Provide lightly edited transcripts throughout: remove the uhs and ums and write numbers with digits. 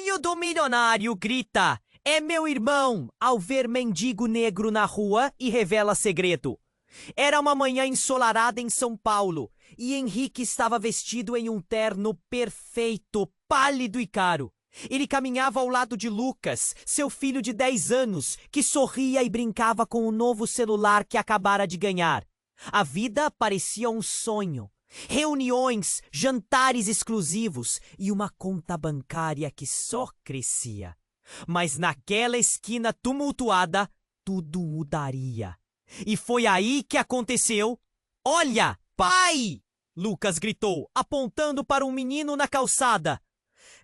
Filho do milionário grita: "É meu irmão!" ao ver mendigo negro na rua e revela segredo. Era uma manhã ensolarada em São Paulo e Henrique estava vestido em um terno perfeito, pálido e caro. Ele caminhava ao lado de Lucas, seu filho de 10 anos, que sorria e brincava com o novo celular que acabara de ganhar. A vida parecia um sonho. Reuniões, jantares exclusivos e uma conta bancária que só crescia. Mas naquela esquina tumultuada, tudo mudaria. E foi aí que aconteceu. "Olha, pai!" Lucas gritou, apontando para um menino na calçada.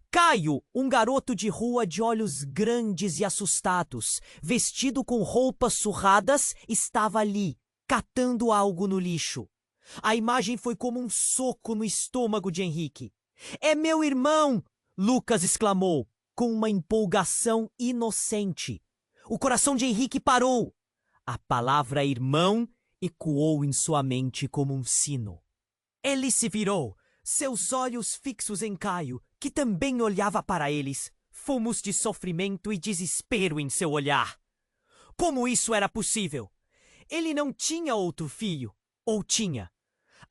Caio, um garoto de rua de olhos grandes e assustados, vestido com roupas surradas, estava ali, catando algo no lixo. A imagem foi como um soco no estômago de Henrique. "É meu irmão!" Lucas exclamou, com uma empolgação inocente. O coração de Henrique parou. A palavra irmão ecoou em sua mente como um sino. Ele se virou, seus olhos fixos em Caio, que também olhava para eles, fumos de sofrimento e desespero em seu olhar. Como isso era possível? Ele não tinha outro filho, ou tinha?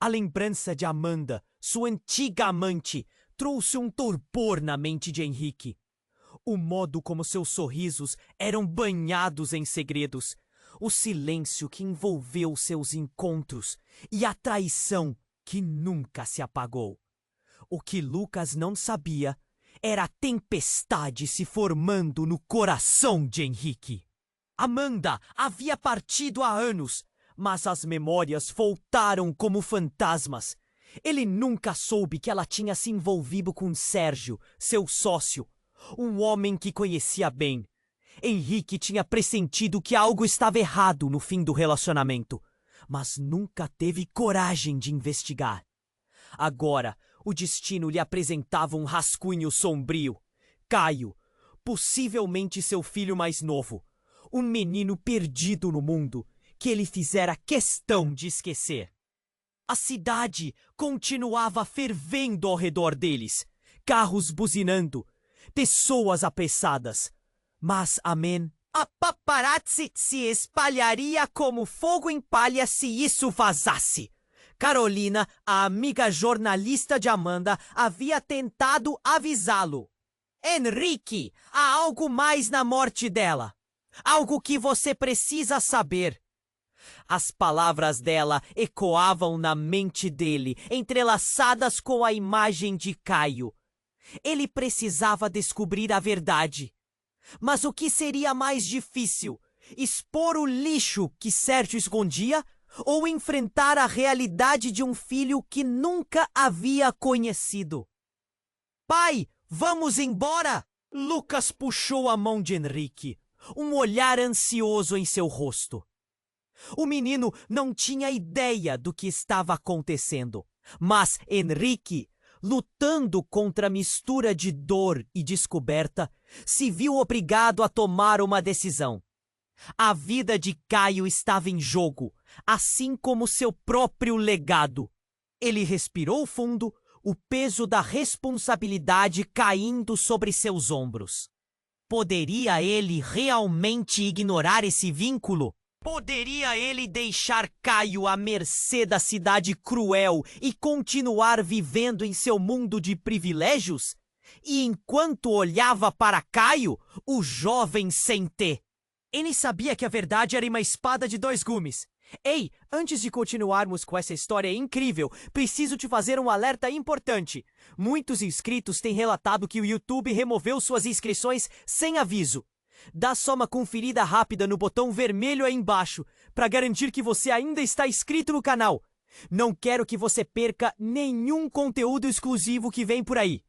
A lembrança de Amanda, sua antiga amante, trouxe um torpor na mente de Henrique. O modo como seus sorrisos eram banhados em segredos, o silêncio que envolveu seus encontros e a traição que nunca se apagou. O que Lucas não sabia era a tempestade se formando no coração de Henrique. Amanda havia partido há anos, mas as memórias voltaram como fantasmas. Ele nunca soube que ela tinha se envolvido com Sérgio, seu sócio, um homem que conhecia bem. Henrique tinha pressentido que algo estava errado no fim do relacionamento, mas nunca teve coragem de investigar. Agora, o destino lhe apresentava um rascunho sombrio. Caio, possivelmente seu filho mais novo, um menino perdido no mundo, que ele fizera questão de esquecer. A cidade continuava fervendo ao redor deles, carros buzinando, pessoas apressadas. Mas, amém, a paparazzi se espalharia como fogo em palha se isso vazasse. Carolina, a amiga jornalista de Amanda, havia tentado avisá-lo. "Henrique, há algo mais na morte dela. Algo que você precisa saber." As palavras dela ecoavam na mente dele, entrelaçadas com a imagem de Caio. Ele precisava descobrir a verdade. Mas o que seria mais difícil? Expor o lixo que Sérgio escondia ou enfrentar a realidade de um filho que nunca havia conhecido? "Pai, vamos embora!" Lucas puxou a mão de Henrique, um olhar ansioso em seu rosto. O menino não tinha ideia do que estava acontecendo, mas Henrique, lutando contra a mistura de dor e descoberta, se viu obrigado a tomar uma decisão. A vida de Caio estava em jogo, assim como seu próprio legado. Ele respirou fundo, o peso da responsabilidade caindo sobre seus ombros. Poderia ele realmente ignorar esse vínculo? Poderia ele deixar Caio à mercê da cidade cruel e continuar vivendo em seu mundo de privilégios? E enquanto olhava para Caio, o jovem sem T, ele sabia que a verdade era uma espada de dois gumes. Ei, antes de continuarmos com essa história incrível, preciso te fazer um alerta importante. Muitos inscritos têm relatado que o YouTube removeu suas inscrições sem aviso. Dá só uma conferida rápida no botão vermelho aí embaixo, para garantir que você ainda está inscrito no canal. Não quero que você perca nenhum conteúdo exclusivo que vem por aí.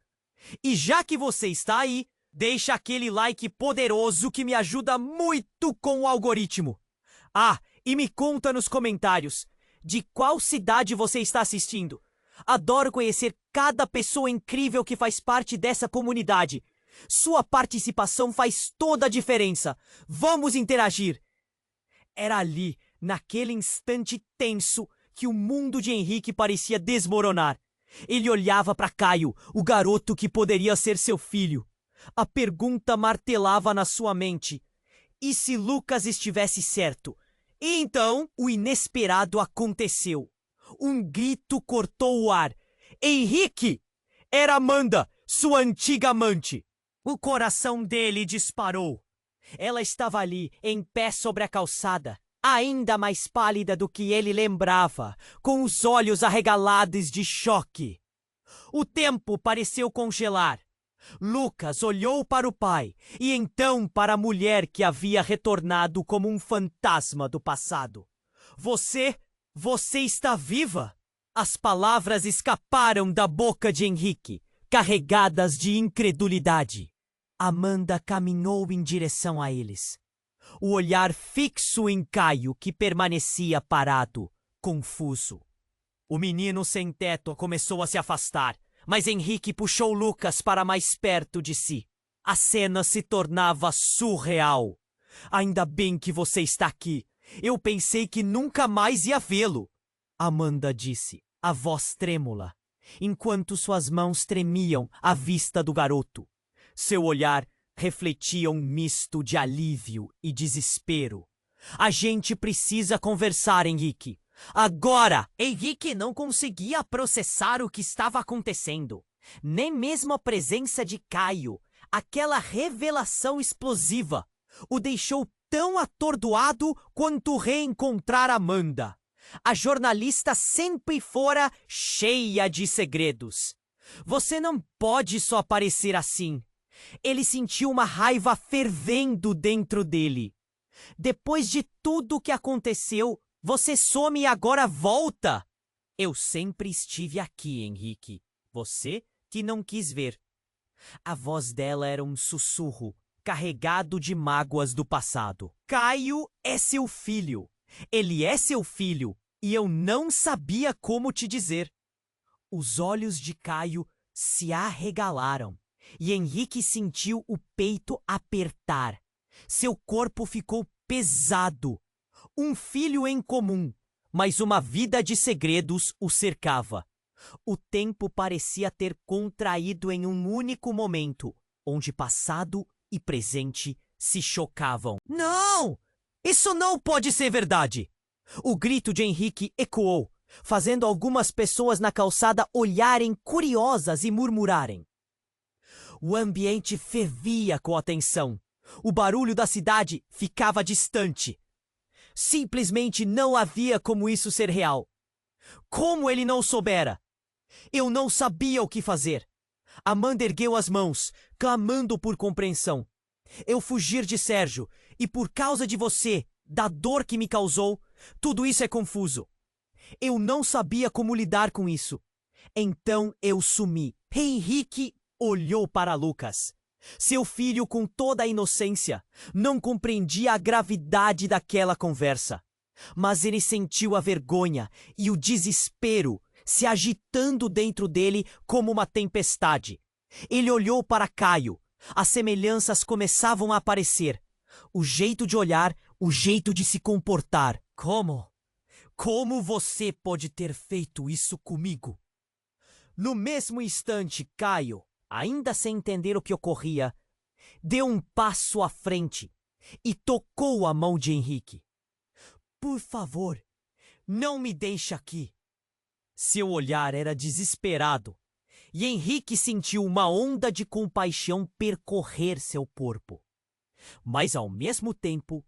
E já que você está aí, deixa aquele like poderoso que me ajuda muito com o algoritmo. Ah, e me conta nos comentários, de qual cidade você está assistindo? Adoro conhecer cada pessoa incrível que faz parte dessa comunidade. Sua participação faz toda a diferença. Vamos interagir. Era ali, naquele instante tenso, que o mundo de Henrique parecia desmoronar. Ele olhava para Caio, o garoto que poderia ser seu filho. A pergunta martelava na sua mente. E se Lucas estivesse certo? E então o inesperado aconteceu. Um grito cortou o ar. Henrique! Era Amanda, sua antiga amante. O coração dele disparou. Ela estava ali, em pé sobre a calçada, ainda mais pálida do que ele lembrava, com os olhos arregalados de choque. O tempo pareceu congelar. Lucas olhou para o pai e então para a mulher que havia retornado como um fantasma do passado. Você está viva? As palavras escaparam da boca de Henrique, carregadas de incredulidade. Amanda caminhou em direção a eles. O olhar fixo em Caio, que permanecia parado, confuso. O menino sem teto começou a se afastar, mas Henrique puxou Lucas para mais perto de si. A cena se tornava surreal. Ainda bem que você está aqui. Eu pensei que nunca mais ia vê-lo. Amanda disse, a voz trêmula, enquanto suas mãos tremiam à vista do garoto. Seu olhar refletia um misto de alívio e desespero. A gente precisa conversar, Henrique. Agora! Henrique não conseguia processar o que estava acontecendo. Nem mesmo a presença de Caio, aquela revelação explosiva, o deixou tão atordoado quanto reencontrar Amanda. A jornalista sempre fora cheia de segredos. Você não pode só aparecer assim. Ele sentiu uma raiva fervendo dentro dele. Depois de tudo o que aconteceu, você some e agora volta. Eu sempre estive aqui, Henrique. Você que não quis ver. A voz dela era um sussurro, carregado de mágoas do passado. Caio é seu filho. Ele é seu filho, e eu não sabia como te dizer. Os olhos de Caio se arregalaram, e Henrique sentiu o peito apertar. Seu corpo ficou pesado. Um filho em comum, mas uma vida de segredos o cercava. O tempo parecia ter contraído em um único momento, onde passado e presente se chocavam. Não! Isso não pode ser verdade! O grito de Henrique ecoou, fazendo algumas pessoas na calçada olharem curiosas e murmurarem. O ambiente fervia com a tensão. O barulho da cidade ficava distante. Simplesmente não havia como isso ser real. Como ele não soubera? Eu não sabia o que fazer. Amanda ergueu as mãos, clamando por compreensão. Eu fugir de Sérgio, e por causa de você, da dor que me causou, tudo isso é confuso. Eu não sabia como lidar com isso. Então eu sumi. Henrique olhou para Lucas. Seu filho, com toda a inocência, não compreendia a gravidade daquela conversa. Mas ele sentiu a vergonha e o desespero se agitando dentro dele como uma tempestade. Ele olhou para Caio. As semelhanças começavam a aparecer. O jeito de olhar, o jeito de se comportar. Como? Como você pode ter feito isso comigo? No mesmo instante, Caio, ainda sem entender o que ocorria, deu um passo à frente e tocou a mão de Henrique. Por favor, não me deixe aqui. Seu olhar era desesperado e Henrique sentiu uma onda de compaixão percorrer seu corpo. Mas, ao mesmo tempo,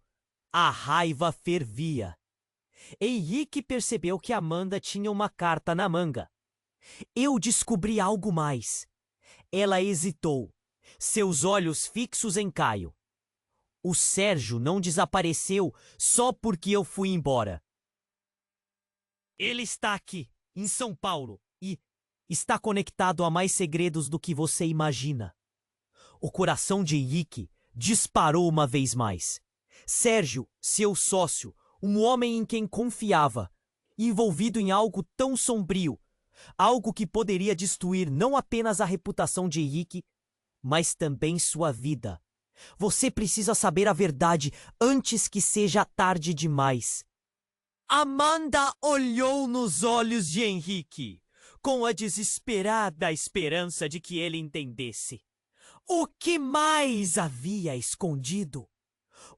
a raiva fervia. Henrique percebeu que Amanda tinha uma carta na manga. Eu descobri algo mais. Ela hesitou, seus olhos fixos em Caio. O Sérgio não desapareceu só porque eu fui embora. Ele está aqui, em São Paulo, e está conectado a mais segredos do que você imagina. O coração de Henrique disparou uma vez mais. Sérgio, seu sócio, um homem em quem confiava, envolvido em algo tão sombrio, algo que poderia destruir não apenas a reputação de Henrique, mas também sua vida. Você precisa saber a verdade antes que seja tarde demais. Amanda olhou nos olhos de Henrique, com a desesperada esperança de que ele entendesse. O que mais havia escondido?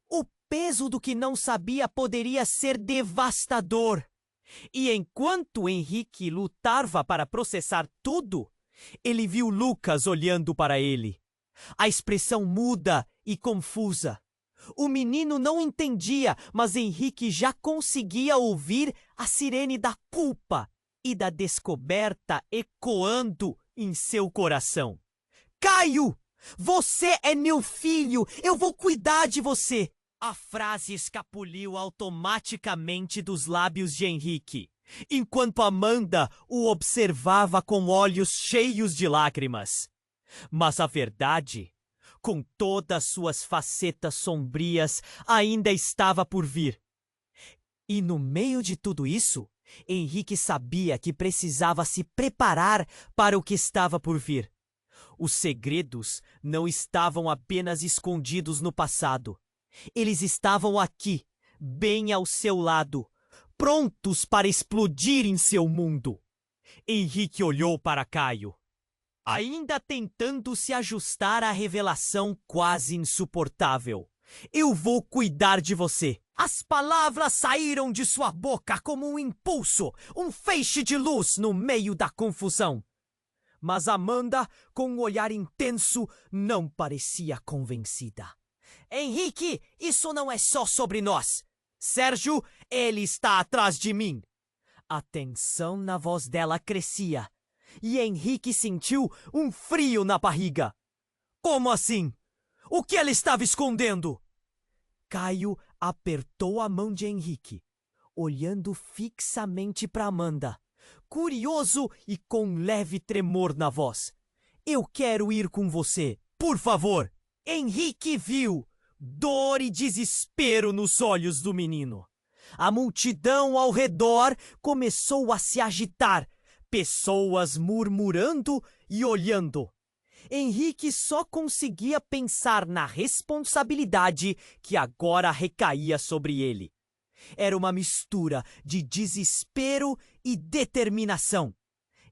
O peso do que não sabia poderia ser devastador. E enquanto Henrique lutava para processar tudo, ele viu Lucas olhando para ele. A expressão muda e confusa. O menino não entendia, mas Henrique já conseguia ouvir a sirene da culpa e da descoberta ecoando em seu coração. Caio! Você é meu filho! Eu vou cuidar de você! A frase escapuliu automaticamente dos lábios de Henrique, enquanto Amanda o observava com olhos cheios de lágrimas. Mas a verdade, com todas suas facetas sombrias, ainda estava por vir. E no meio de tudo isso, Henrique sabia que precisava se preparar para o que estava por vir. Os segredos não estavam apenas escondidos no passado. Eles estavam aqui, bem ao seu lado, prontos para explodir em seu mundo. Henrique olhou para Caio, ainda tentando se ajustar à revelação quase insuportável. Eu vou cuidar de você. As palavras saíram de sua boca como um impulso, um feixe de luz no meio da confusão. Mas Amanda, com um olhar intenso, não parecia convencida. Henrique, isso não é só sobre nós. Sérgio, ele está atrás de mim. A tensão na voz dela crescia, e Henrique sentiu um frio na barriga. Como assim? O que ela estava escondendo? Caio apertou a mão de Henrique, olhando fixamente para Amanda, curioso e com leve tremor na voz. Eu quero ir com você, por favor. Henrique viu dor e desespero nos olhos do menino. A multidão ao redor começou a se agitar, pessoas murmurando e olhando. Henrique só conseguia pensar na responsabilidade que agora recaía sobre ele. Era uma mistura de desespero e determinação.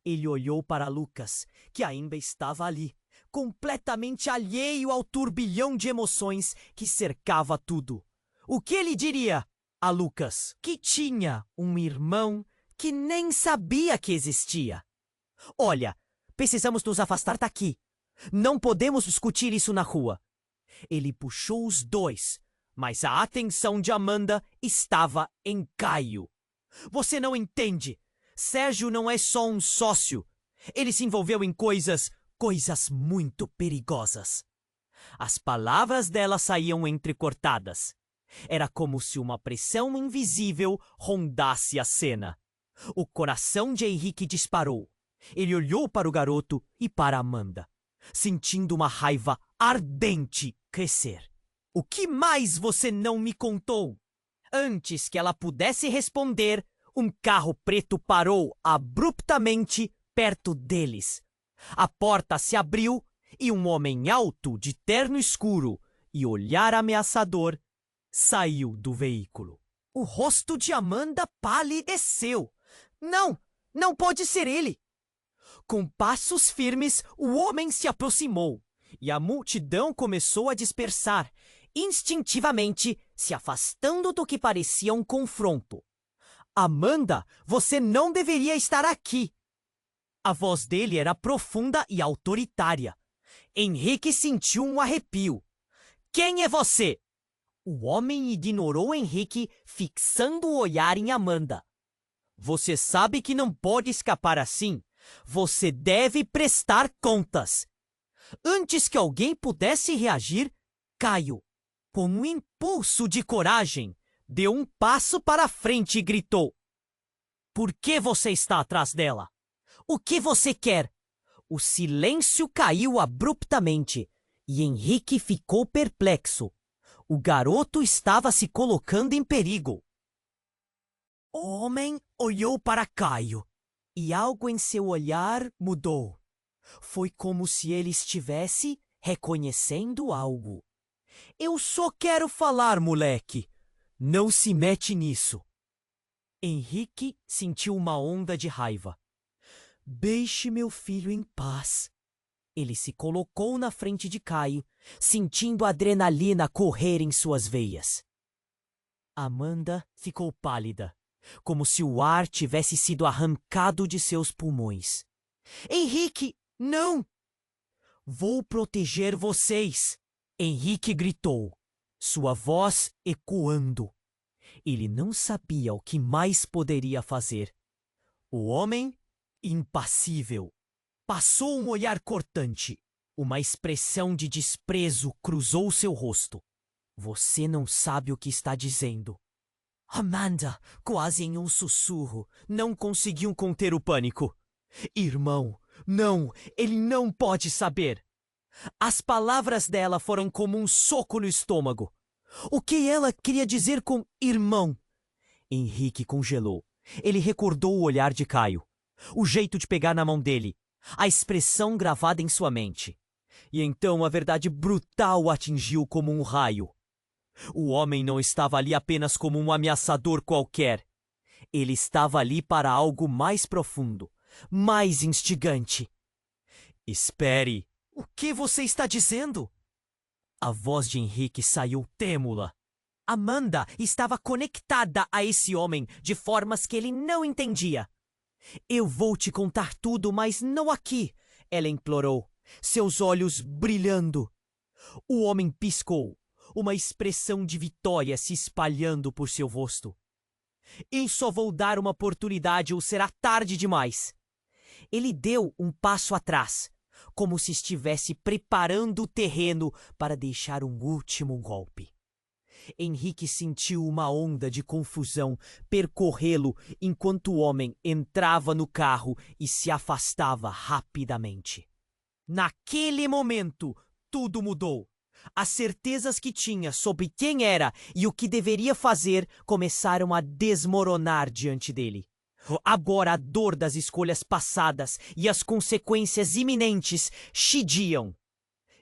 Ele olhou para Lucas, que ainda estava ali, completamente alheio ao turbilhão de emoções que cercava tudo. O que ele diria a Lucas, que tinha um irmão que nem sabia que existia? Olha, precisamos nos afastar daqui. Não podemos discutir isso na rua. Ele puxou os dois, mas a atenção de Amanda estava em Caio. Você não entende. Sérgio não é só um sócio. Ele se envolveu em coisas muito perigosas. As palavras dela saíam entrecortadas. Era como se uma pressão invisível rondasse a cena. O coração de Henrique disparou. Ele olhou para o garoto e para Amanda, sentindo uma raiva ardente crescer. O que mais você não me contou? Antes que ela pudesse responder, um carro preto parou abruptamente perto deles. A porta se abriu e um homem alto, de terno escuro e olhar ameaçador, saiu do veículo. O rosto de Amanda palideceu. Não, não pode ser ele! Com passos firmes, o homem se aproximou e a multidão começou a dispersar, instintivamente se afastando do que parecia um confronto. Amanda, você não deveria estar aqui! A voz dele era profunda e autoritária. Henrique sentiu um arrepio. Quem é você? O homem ignorou Henrique, fixando o olhar em Amanda. Você sabe que não pode escapar assim. Você deve prestar contas. Antes que alguém pudesse reagir, Caio, com um impulso de coragem, deu um passo para a frente e gritou. Por que você está atrás dela? O que você quer? O silêncio caiu abruptamente e Henrique ficou perplexo. O garoto estava se colocando em perigo. O homem olhou para Caio e algo em seu olhar mudou. Foi como se ele estivesse reconhecendo algo. Eu só quero falar, moleque. Não se mete nisso. Henrique sentiu uma onda de raiva. Deixe meu filho em paz. Ele se colocou na frente de Caio, sentindo a adrenalina correr em suas veias. Amanda ficou pálida, como se o ar tivesse sido arrancado de seus pulmões. Henrique, não! Vou proteger vocês! Henrique gritou, sua voz ecoando. Ele não sabia o que mais poderia fazer. O homem, impassível, passou um olhar cortante. Uma expressão de desprezo cruzou seu rosto. Você não sabe o que está dizendo. Amanda, quase em um sussurro, não conseguiu conter o pânico. Irmão, não, ele não pode saber. As palavras dela foram como um soco no estômago. O que ela queria dizer com irmão? Henrique congelou. Ele recordou o olhar de Caio, o jeito de pegar na mão dele, a expressão gravada em sua mente. E então a verdade brutal o atingiu como um raio. O homem não estava ali apenas como um ameaçador qualquer. Ele estava ali para algo mais profundo, mais instigante. Espere! O que você está dizendo? A voz de Henrique saiu trêmula. Amanda estava conectada a esse homem de formas que ele não entendia. Eu vou te contar tudo, mas não aqui, ela implorou, seus olhos brilhando. O homem piscou, uma expressão de vitória se espalhando por seu rosto. Eu só vou dar uma oportunidade ou será tarde demais. Ele deu um passo atrás, como se estivesse preparando o terreno para deixar um último golpe. Henrique sentiu uma onda de confusão percorrê-lo enquanto o homem entrava no carro e se afastava rapidamente. Naquele momento, tudo mudou. As certezas que tinha sobre quem era e o que deveria fazer começaram a desmoronar diante dele. Agora a dor das escolhas passadas e as consequências iminentes chidiam.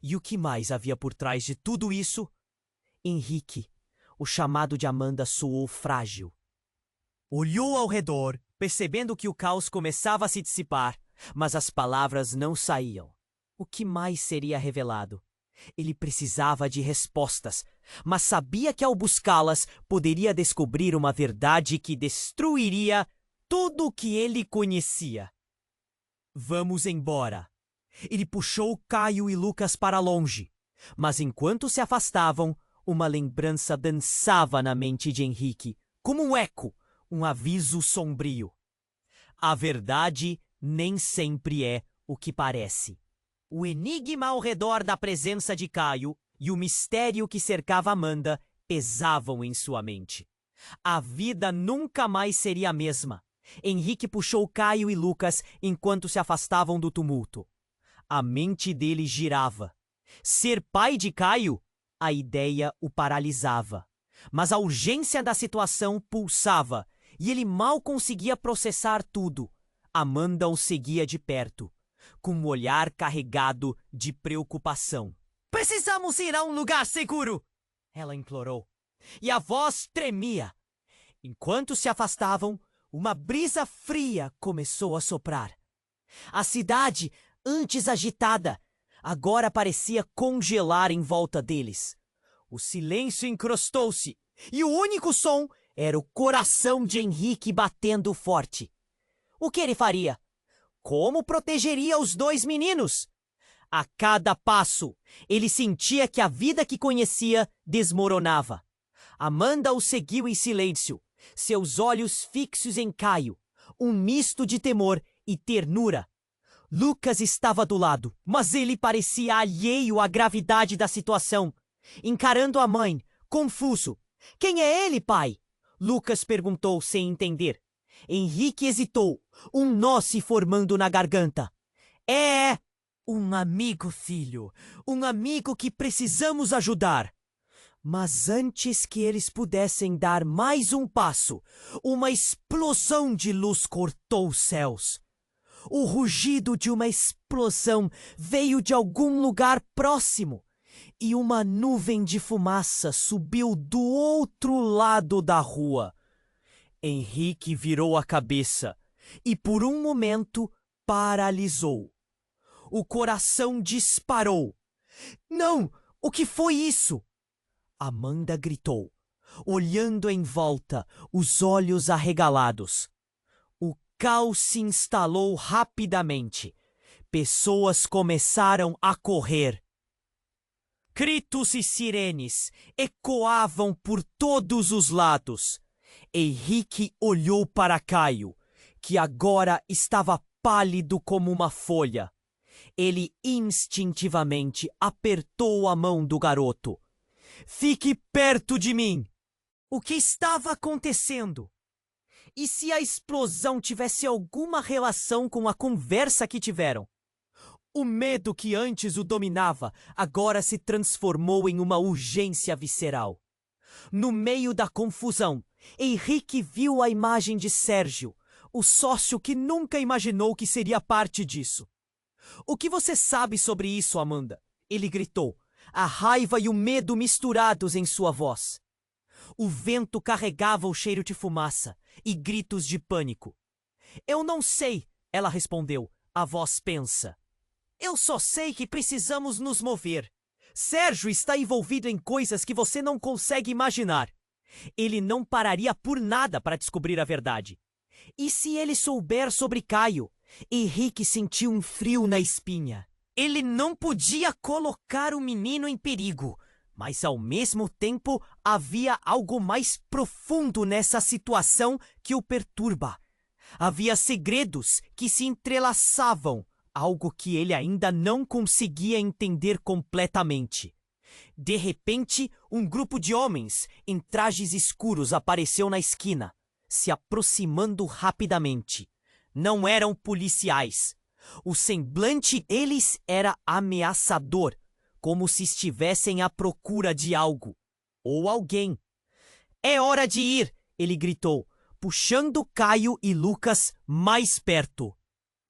E o que mais havia por trás de tudo isso? Henrique, o chamado de Amanda soou frágil. Olhou ao redor, percebendo que o caos começava a se dissipar, mas as palavras não saíam. O que mais seria revelado? Ele precisava de respostas, mas sabia que ao buscá-las poderia descobrir uma verdade que destruiria tudo o que ele conhecia. Vamos embora. Ele puxou Caio e Lucas para longe, mas enquanto se afastavam, uma lembrança dançava na mente de Henrique, como um eco, um aviso sombrio. A verdade nem sempre é o que parece. O enigma ao redor da presença de Caio e o mistério que cercava Amanda pesavam em sua mente. A vida nunca mais seria a mesma. Henrique puxou Caio e Lucas enquanto se afastavam do tumulto. A mente dele girava. Ser pai de Caio? A ideia o paralisava. Mas a urgência da situação pulsava e ele mal conseguia processar tudo. Amanda o seguia de perto, com um olhar carregado de preocupação. Precisamos ir a um lugar seguro! Ela implorou. E a voz tremia. Enquanto se afastavam, uma brisa fria começou a soprar. A cidade, antes agitada, agora parecia congelar em volta deles. O silêncio encrostou-se e o único som era o coração de Henrique batendo forte. O que ele faria? Como protegeria os dois meninos? A cada passo, ele sentia que a vida que conhecia desmoronava. Amanda o seguiu em silêncio, seus olhos fixos em Caio, um misto de temor e ternura. Lucas estava do lado, mas ele parecia alheio à gravidade da situação, encarando a mãe, confuso. Quem é ele, pai? Lucas perguntou sem entender. Henrique hesitou, um nó se formando na garganta. É um amigo, filho, um amigo que precisamos ajudar. Mas antes que eles pudessem dar mais um passo, uma explosão de luz cortou os céus. O rugido de uma explosão veio de algum lugar próximo, e uma nuvem de fumaça subiu do outro lado da rua. Henrique virou a cabeça e, por um momento, paralisou. O coração disparou. Não! O que foi isso? Amanda gritou, olhando em volta, os olhos arregalados. O caos se instalou rapidamente. Pessoas começaram a correr. Gritos e sirenes ecoavam por todos os lados. Henrique olhou para Caio, que agora estava pálido como uma folha. Ele instintivamente apertou a mão do garoto. Fique perto de mim! O que estava acontecendo? E se a explosão tivesse alguma relação com a conversa que tiveram? O medo que antes o dominava agora se transformou em uma urgência visceral. No meio da confusão, Henrique viu a imagem de Sérgio, o sócio que nunca imaginou que seria parte disso. O que você sabe sobre isso, Amanda? Ele gritou, a raiva e o medo misturados em sua voz. O vento carregava o cheiro de fumaça e gritos de pânico. Eu não sei, ela respondeu, a voz pensa. Eu só sei que precisamos nos mover. Sérgio está envolvido em coisas que você não consegue imaginar. Ele não pararia por nada para descobrir a verdade. E se ele souber sobre Caio? Henrique sentiu um frio na espinha. Ele não podia colocar o menino em perigo, mas ao mesmo tempo havia algo mais profundo nessa situação que o perturba. Havia segredos que se entrelaçavam, algo que ele ainda não conseguia entender completamente. De repente, um grupo de homens em trajes escuros apareceu na esquina, se aproximando rapidamente. Não eram policiais. O semblante deles era ameaçador, como se estivessem à procura de algo ou alguém. É hora de ir, ele gritou, puxando Caio e Lucas mais perto.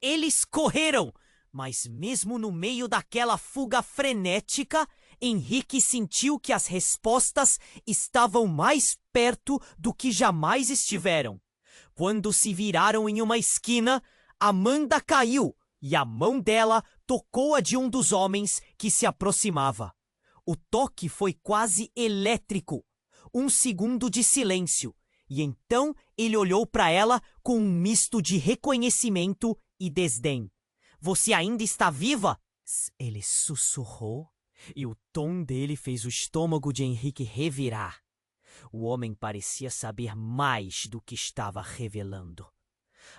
Eles correram, mas mesmo no meio daquela fuga frenética, Henrique sentiu que as respostas estavam mais perto do que jamais estiveram. Quando se viraram em uma esquina, Amanda caiu e a mão dela tocou a de um dos homens que se aproximava. O toque foi quase elétrico. 1 segundo de silêncio, e então ele olhou para ela com um misto de reconhecimento e desdém. Você ainda está viva? Ele sussurrou, e o tom dele fez o estômago de Henrique revirar. O homem parecia saber mais do que estava revelando.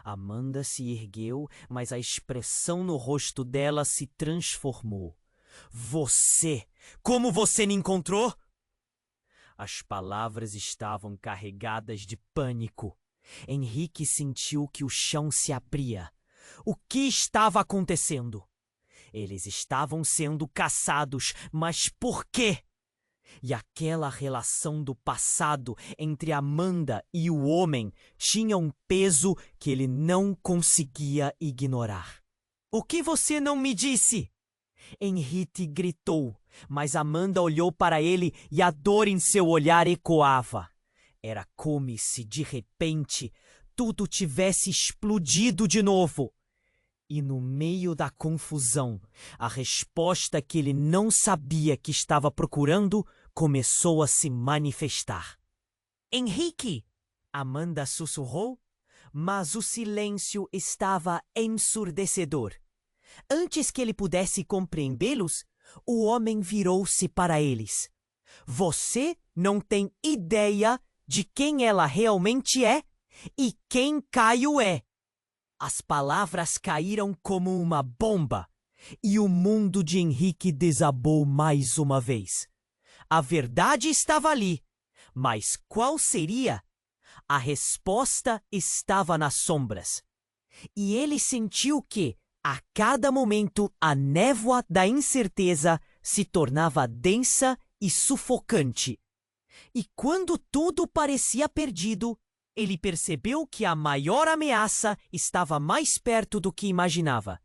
Amanda se ergueu, mas a expressão no rosto dela se transformou. Você! Como você me encontrou? As palavras estavam carregadas de pânico. Henrique sentiu que o chão se abria. O que estava acontecendo? Eles estavam sendo caçados, mas por quê? E aquela relação do passado entre Amanda e o homem tinha um peso que ele não conseguia ignorar. O que você não me disse? Henrique gritou, mas Amanda olhou para ele e a dor em seu olhar ecoava. Era como se, de repente, tudo tivesse explodido de novo. E no meio da confusão, a resposta que ele não sabia que estava procurando começou a se manifestar. Henrique! Amanda sussurrou, mas o silêncio estava ensurdecedor. Antes que ele pudesse compreendê-los, o homem virou-se para eles. Você não tem ideia de quem ela realmente é e quem Caio é. As palavras caíram como uma bomba e o mundo de Henrique desabou mais uma vez. A verdade estava ali, mas qual seria? A resposta estava nas sombras. E ele sentiu que, a cada momento, a névoa da incerteza se tornava densa e sufocante. E quando tudo parecia perdido, ele percebeu que a maior ameaça estava mais perto do que imaginava.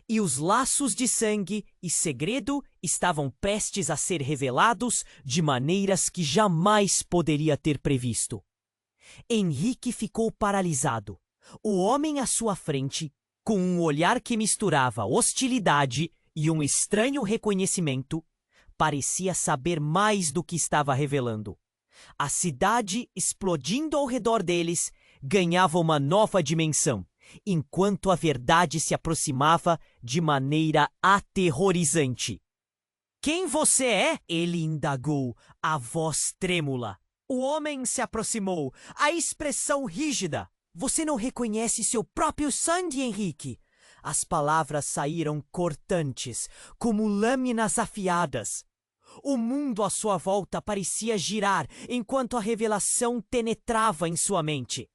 E os laços de sangue e segredo estavam prestes a ser revelados de maneiras que jamais poderia ter previsto. Henrique ficou paralisado. O homem à sua frente, Com um olhar que misturava hostilidade e um estranho reconhecimento, parecia saber mais do que estava revelando. A cidade, explodindo ao redor deles, ganhava uma nova dimensão, enquanto a verdade se aproximava de maneira aterrorizante. "Quem você é?" ele indagou, a voz trêmula. O homem se aproximou, a expressão rígida. "Você não reconhece seu próprio sangue, Henrique?" As palavras saíram cortantes, como lâminas afiadas. O mundo à sua volta parecia girar enquanto a revelação penetrava em sua mente.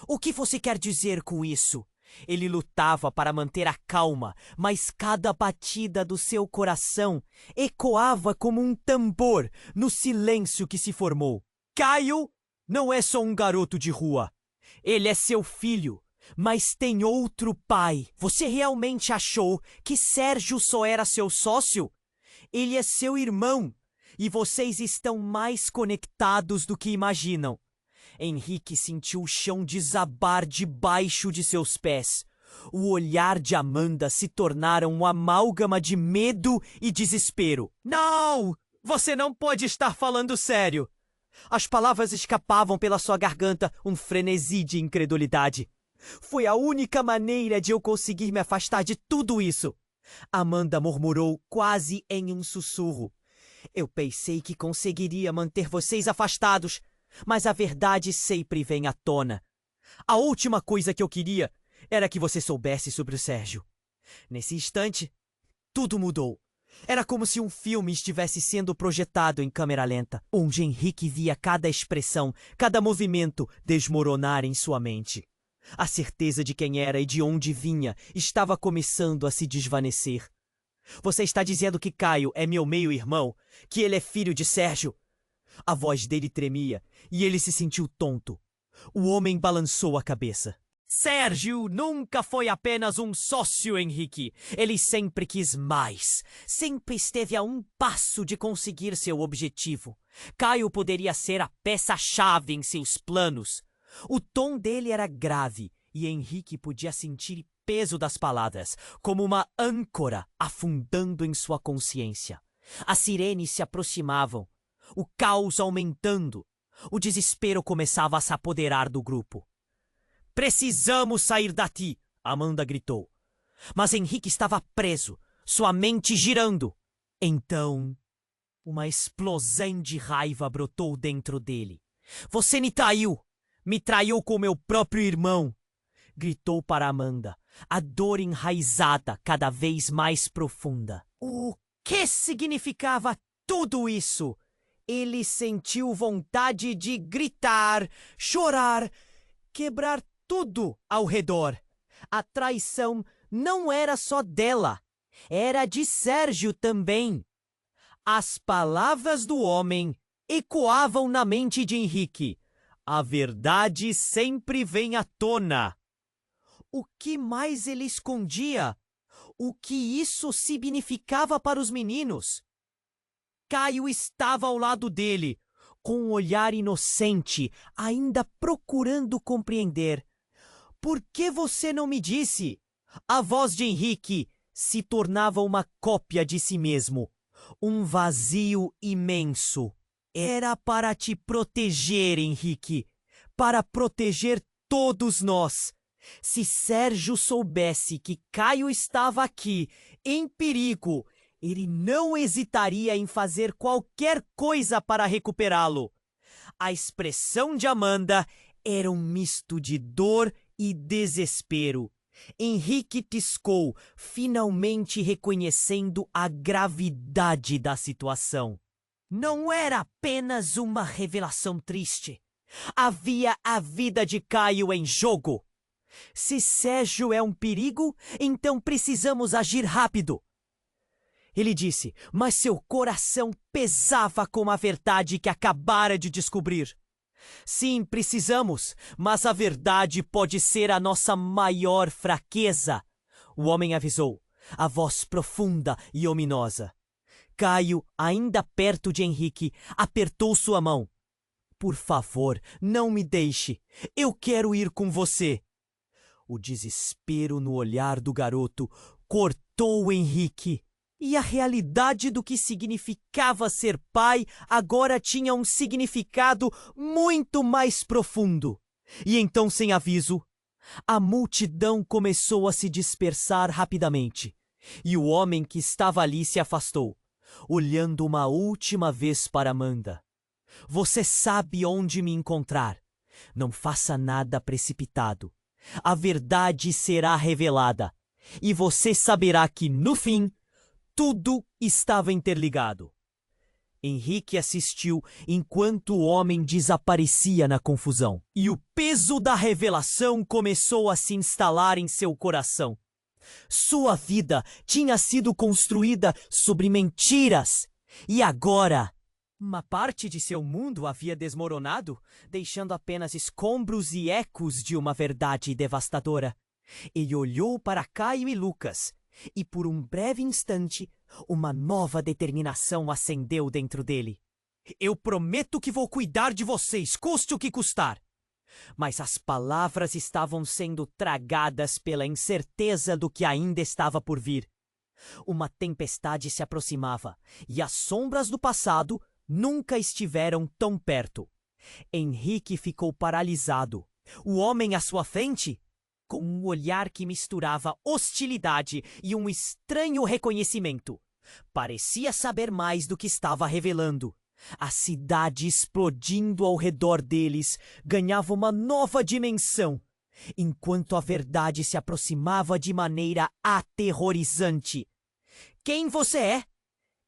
"O que você quer dizer com isso?" Ele lutava para manter a calma, mas cada batida do seu coração ecoava como um tambor no silêncio que se formou. "Caio não é só um garoto de rua. Ele é seu filho, mas tem outro pai. Você realmente achou que Sérgio só era seu sócio? Ele é seu irmão, e vocês estão mais conectados do que imaginam." Henrique sentiu o chão desabar debaixo de seus pés. O olhar de Amanda se tornara um amálgama de medo e desespero. "Não! Você não pode estar falando sério!" As palavras escapavam pela sua garganta, um frenesi de incredulidade. "Foi a única maneira de eu conseguir me afastar de tudo isso." Amanda murmurou quase em um sussurro. "Eu pensei que conseguiria manter vocês afastados, mas a verdade sempre vem à tona. A última coisa que eu queria era que você soubesse sobre o Sérgio." Nesse instante, tudo mudou. Era como se um filme estivesse sendo projetado em câmera lenta, onde Henrique via cada expressão, cada movimento desmoronar em sua mente. A certeza de quem era e de onde vinha estava começando a se desvanecer. "Você está dizendo que Caio é meu meio-irmão? Que ele é filho de Sérgio?" A voz dele tremia e ele se sentiu tonto. O homem balançou a cabeça. "Sérgio nunca foi apenas um sócio, Henrique. Ele sempre quis mais. Sempre esteve a um passo de conseguir seu objetivo. Caio poderia ser a peça-chave em seus planos." O tom dele era grave e Henrique podia sentir o peso das palavras, como uma âncora afundando em sua consciência. As sirenes se aproximavam, o caos aumentando. O desespero começava a se apoderar do grupo. "Precisamos sair daqui!" Amanda gritou. Mas Henrique estava preso, sua mente girando. Então, uma explosão de raiva brotou dentro dele. "Você me traiu! Me traiu com meu próprio irmão!" Gritou para Amanda, a dor enraizada cada vez mais profunda. O que significava tudo isso? Ele sentiu vontade de gritar, chorar, quebrar tudo ao redor. A traição não era só dela, era de Sérgio também. As palavras do homem ecoavam na mente de Henrique. A verdade sempre vem à tona. O que mais ele escondia? O que isso significava para os meninos? Caio estava ao lado dele, com um olhar inocente, ainda procurando compreender. "Por que você não me disse?" A voz de Henrique se tornava uma cópia de si mesmo. Um vazio imenso. "Era para te proteger, Henrique. Para proteger todos nós. Se Sérgio soubesse que Caio estava aqui, em perigo, ele não hesitaria em fazer qualquer coisa para recuperá-lo." A expressão de Amanda era um misto de dor e desespero. Henrique tiscou, finalmente reconhecendo a gravidade da situação. Não era apenas uma revelação triste. Havia a vida de Caio em jogo. Se Sérgio é um perigo, então precisamos agir rápido. Ele disse, mas seu coração pesava com a verdade que acabara de descobrir. Sim, precisamos, mas a verdade pode ser a nossa maior fraqueza. O homem avisou, a voz profunda e ominosa. Caio, ainda perto de Henrique, apertou sua mão. Por favor, não me deixe. Eu quero ir com você. O desespero no olhar do garoto cortou Henrique. E a realidade do que significava ser pai agora tinha um significado muito mais profundo. E então, sem aviso, a multidão começou a se dispersar rapidamente. E o homem que estava ali se afastou, olhando uma última vez para Amanda. Você sabe onde me encontrar. Não faça nada precipitado. A verdade será revelada. E você saberá que, no fim, tudo estava interligado. Henrique assistiu enquanto o homem desaparecia na confusão. E o peso da revelação começou a se instalar em seu coração. Sua vida tinha sido construída sobre mentiras. E agora, uma parte de seu mundo havia desmoronado, deixando apenas escombros e ecos de uma verdade devastadora. Ele olhou para Caio e Lucas. E por um breve instante, uma nova determinação acendeu dentro dele. Eu prometo que vou cuidar de vocês, custe o que custar. Mas as palavras estavam sendo tragadas pela incerteza do que ainda estava por vir. Uma tempestade se aproximava, e as sombras do passado nunca estiveram tão perto. Henrique ficou paralisado. O homem à sua frente, com um olhar que misturava hostilidade e um estranho reconhecimento, parecia saber mais do que estava revelando. A cidade explodindo ao redor deles ganhava uma nova dimensão, enquanto a verdade se aproximava de maneira aterrorizante. Quem você é?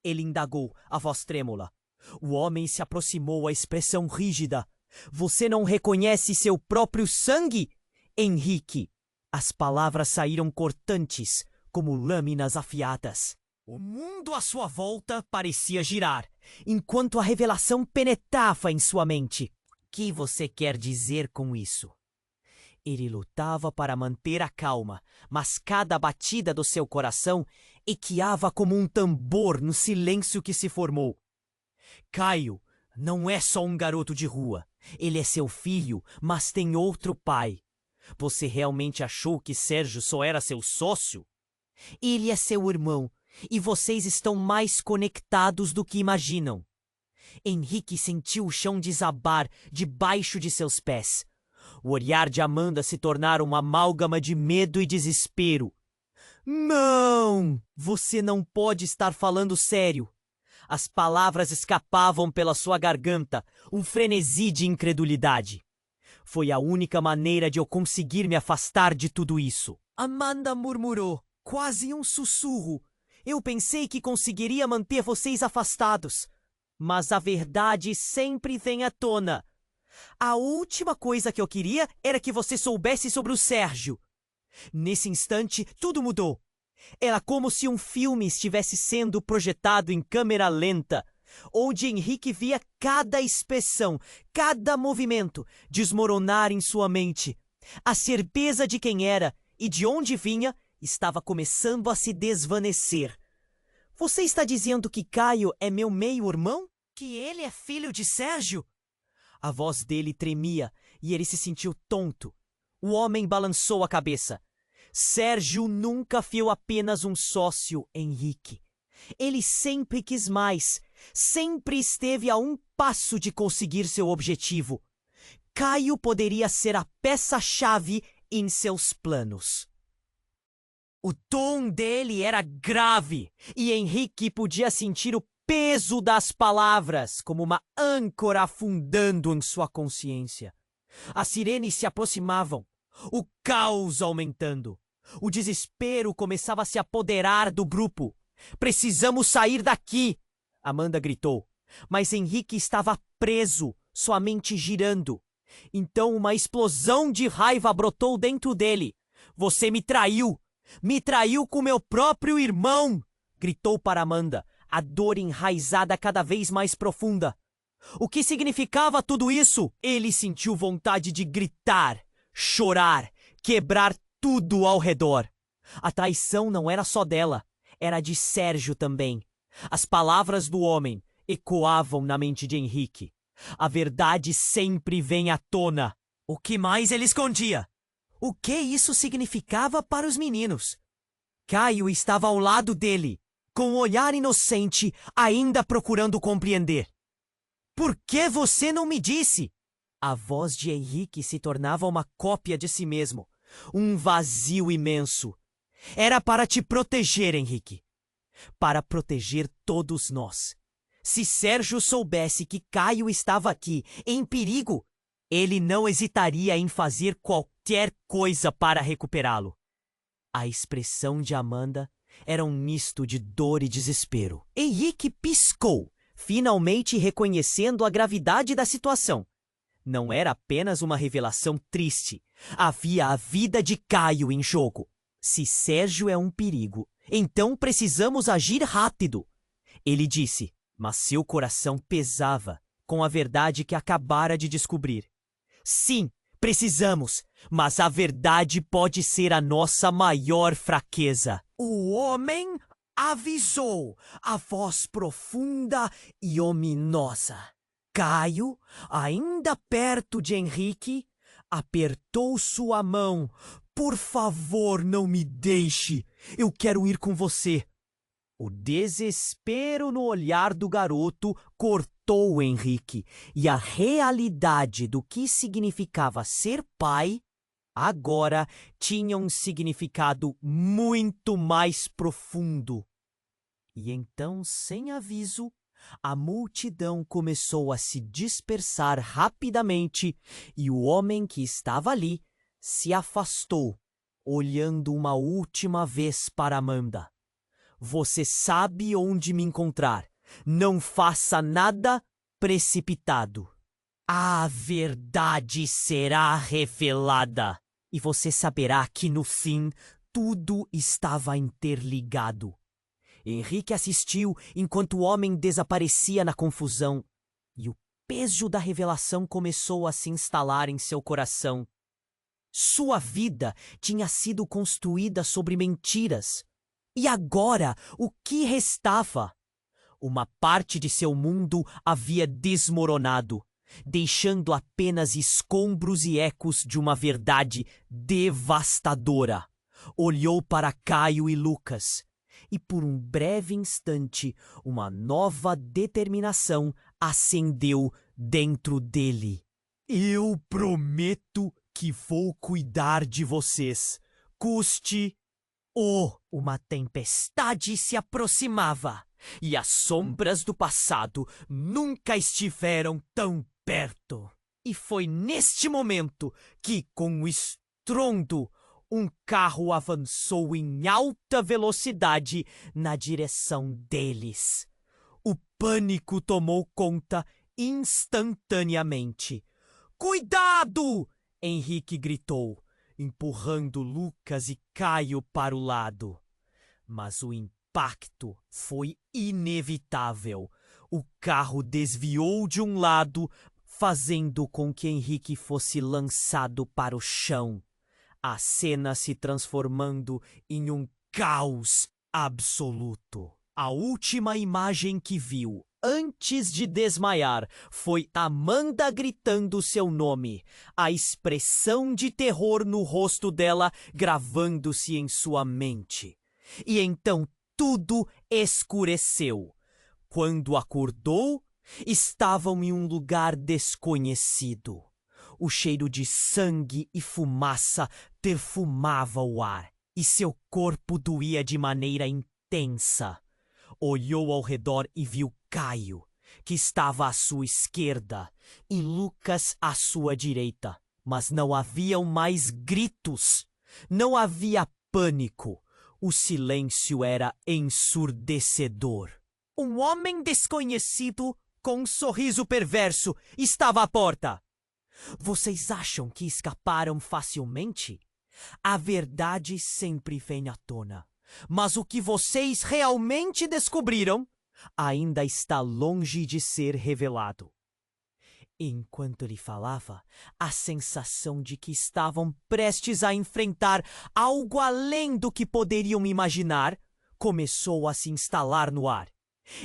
Ele indagou, a voz trêmula. O homem se aproximou, a expressão rígida. Você não reconhece seu próprio sangue? Henrique. As palavras saíram cortantes, como lâminas afiadas. O mundo à sua volta parecia girar, enquanto a revelação penetrava em sua mente. O que você quer dizer com isso? Ele lutava para manter a calma, mas cada batida do seu coração ecoava como um tambor no silêncio que se formou. Caio não é só um garoto de rua. Ele é seu filho, mas tem outro pai. Você realmente achou que Sérgio só era seu sócio? Ele é seu irmão, e vocês estão mais conectados do que imaginam. Henrique sentiu o chão desabar debaixo de seus pés. O olhar de Amanda se tornara uma amálgama de medo e desespero. Não! Você não pode estar falando sério. As palavras escapavam pela sua garganta, um frenesi de incredulidade. Foi a única maneira de eu conseguir me afastar de tudo isso. Amanda murmurou, quase um sussurro. Eu pensei que conseguiria manter vocês afastados. Mas a verdade sempre vem à tona. A última coisa que eu queria era que você soubesse sobre o Sérgio. Nesse instante, tudo mudou. Era como se um filme estivesse sendo projetado em câmera lenta, onde Henrique via cada expressão, cada movimento desmoronar em sua mente. A certeza de quem era e de onde vinha estava começando a se desvanecer. Você está dizendo que Caio é meu meio-irmão? Que ele é filho de Sérgio? A voz dele tremia e ele se sentiu tonto. O homem balançou a cabeça. Sérgio nunca viu apenas um sócio, Henrique. Ele sempre quis mais, sempre esteve a um passo de conseguir seu objetivo. Caio poderia ser a peça-chave em seus planos. O tom dele era grave e Henrique podia sentir o peso das palavras como uma âncora afundando em sua consciência. As sirenes se aproximavam, o caos aumentando. O desespero começava a se apoderar do grupo. Precisamos sair daqui! Amanda gritou. Mas Henrique estava preso, sua mente girando. Então uma explosão de raiva brotou dentro dele. Você me traiu! Me traiu com meu próprio irmão! Gritou para Amanda, a dor enraizada cada vez mais profunda. O que significava tudo isso? Ele sentiu vontade de gritar, chorar, quebrar tudo ao redor. A traição não era só dela, era de Sérgio também. As palavras do homem ecoavam na mente de Henrique. A verdade sempre vem à tona. O que mais ele escondia? O que isso significava para os meninos? Caio estava ao lado dele, com um olhar inocente, ainda procurando compreender. Por que você não me disse? A voz de Henrique se tornava uma cópia de si mesmo, um vazio imenso. Era para te proteger, Henrique. Para proteger todos nós. Se Sérgio soubesse que Caio estava aqui, em perigo, ele não hesitaria em fazer qualquer coisa para recuperá-lo. A expressão de Amanda era um misto de dor e desespero. Henrique piscou, finalmente reconhecendo a gravidade da situação. Não era apenas uma revelação triste. Havia a vida de Caio em jogo. Se Sérgio é um perigo, então precisamos agir rápido. Ele disse, mas seu coração pesava com a verdade que acabara de descobrir. Sim, precisamos, mas a verdade pode ser a nossa maior fraqueza. O homem avisou, a voz profunda e ominosa. Caio, ainda perto de Henrique, apertou sua mão. Por favor, não me deixe. Eu quero ir com você. O desespero no olhar do garoto cortou Henrique, e a realidade do que significava ser pai agora tinha um significado muito mais profundo. E então, sem aviso, a multidão começou a se dispersar rapidamente e o homem que estava ali se afastou, olhando uma última vez para Amanda. Você sabe onde me encontrar. Não faça nada precipitado. A verdade será revelada. E você saberá que, no fim, tudo estava interligado. Henrique assistiu enquanto o homem desaparecia na confusão. E o peso da revelação começou a se instalar em seu coração. Sua vida tinha sido construída sobre mentiras. E agora, o que restava? Uma parte de seu mundo havia desmoronado, deixando apenas escombros e ecos de uma verdade devastadora. Olhou para Caio e Lucas, e por um breve instante, uma nova determinação acendeu dentro dele. Eu prometo que vou cuidar de vocês, custe uma tempestade se aproximava, e as sombras do passado nunca estiveram tão perto. E foi neste momento que, com um estrondo, um carro avançou em alta velocidade na direção deles. O pânico tomou conta instantaneamente. Cuidado! Henrique gritou, empurrando Lucas e Caio para o lado. Mas o impacto foi inevitável. O carro desviou de um lado, fazendo com que Henrique fosse lançado para o chão, a cena se transformando em um caos absoluto. A última imagem que viu, antes de desmaiar, foi Amanda gritando seu nome, a expressão de terror no rosto dela gravando-se em sua mente. E então tudo escureceu. Quando acordou, estavam em um lugar desconhecido. O cheiro de sangue e fumaça perfumava o ar, e seu corpo doía de maneira intensa. Olhou ao redor e viu Caio, que estava à sua esquerda, e Lucas à sua direita. Mas não haviam mais gritos. Não havia pânico. O silêncio era ensurdecedor. Um homem desconhecido, com um sorriso perverso, estava à porta. Vocês acham que escaparam facilmente? A verdade sempre vem à tona. Mas o que vocês realmente descobriram ainda está longe de ser revelado. Enquanto ele falava, a sensação de que estavam prestes a enfrentar algo além do que poderiam imaginar começou a se instalar no ar.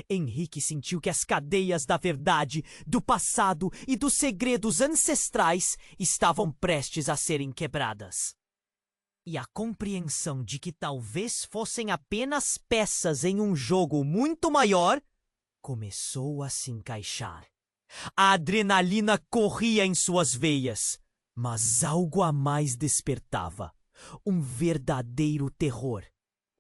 Henrique sentiu que as cadeias da verdade, do passado e dos segredos ancestrais estavam prestes a serem quebradas. E a compreensão de que talvez fossem apenas peças em um jogo muito maior começou a se encaixar. A adrenalina corria em suas veias, mas algo a mais despertava. Um verdadeiro terror.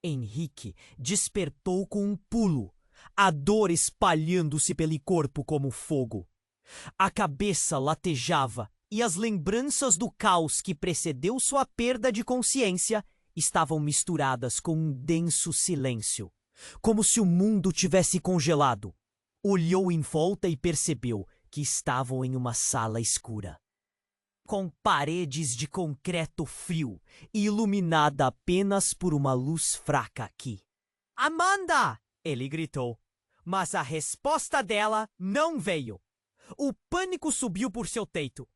Henrique despertou com um pulo, a dor espalhando-se pelo corpo como fogo. A cabeça latejava e as lembranças do caos que precedeu sua perda de consciência estavam misturadas com um denso silêncio, como se o mundo tivesse congelado. Olhou em volta e percebeu que estavam em uma sala escura, com paredes de concreto frio e iluminada apenas por uma luz fraca aqui. "Amanda!" ele gritou, mas a resposta dela não veio. O pânico subiu por seu teito.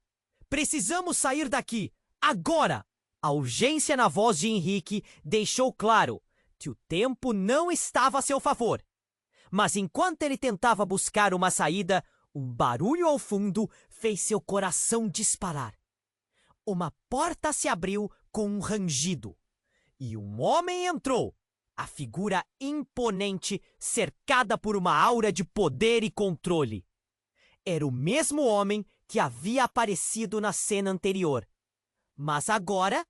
"Precisamos sair daqui, agora!" A urgência na voz de Henrique deixou claro que o tempo não estava a seu favor. Mas enquanto ele tentava buscar uma saída, um barulho ao fundo fez seu coração disparar. Uma porta se abriu com um rangido, e um homem entrou, a figura imponente cercada por uma aura de poder e controle. Era o mesmo homem que havia aparecido na cena anterior. Mas agora,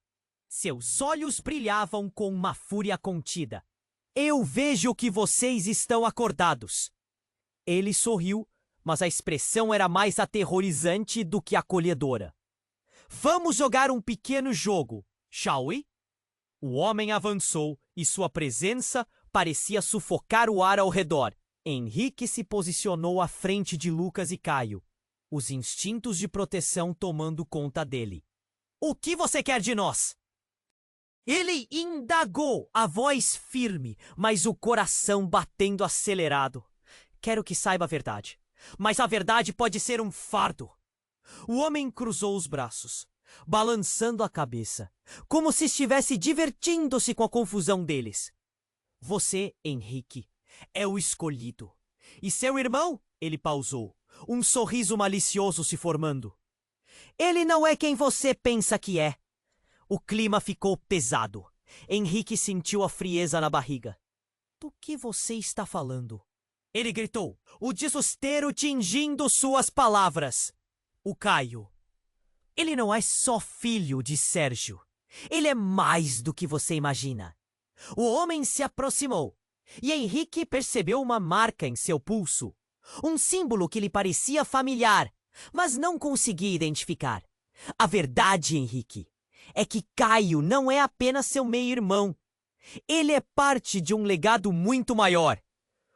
seus olhos brilhavam com uma fúria contida. "Eu vejo que vocês estão acordados." Ele sorriu, mas a expressão era mais aterrorizante do que acolhedora. "Vamos jogar um pequeno jogo, shall we?" O homem avançou e sua presença parecia sufocar o ar ao redor. Henrique se posicionou à frente de Lucas e Caio, os instintos de proteção tomando conta dele. "O que você quer de nós?" Ele indagou, a voz firme, mas o coração batendo acelerado. "Quero que saiba a verdade, mas a verdade pode ser um fardo." O homem cruzou os braços, balançando a cabeça, como se estivesse divertindo-se com a confusão deles. "Você, Henrique, é o escolhido. E seu irmão?" Ele pausou, um sorriso malicioso se formando. "Ele não é quem você pensa que é." O clima ficou pesado. Henrique sentiu a frieza na barriga. "Do que você está falando?" Ele gritou, o desespero tingindo suas palavras. "O Caio. Ele não é só filho de Sérgio. Ele é mais do que você imagina." O homem se aproximou, e Henrique percebeu uma marca em seu pulso. Um símbolo que lhe parecia familiar, mas não conseguia identificar. A verdade, Henrique, é que Caio não é apenas seu meio-irmão. Ele é parte de um legado muito maior.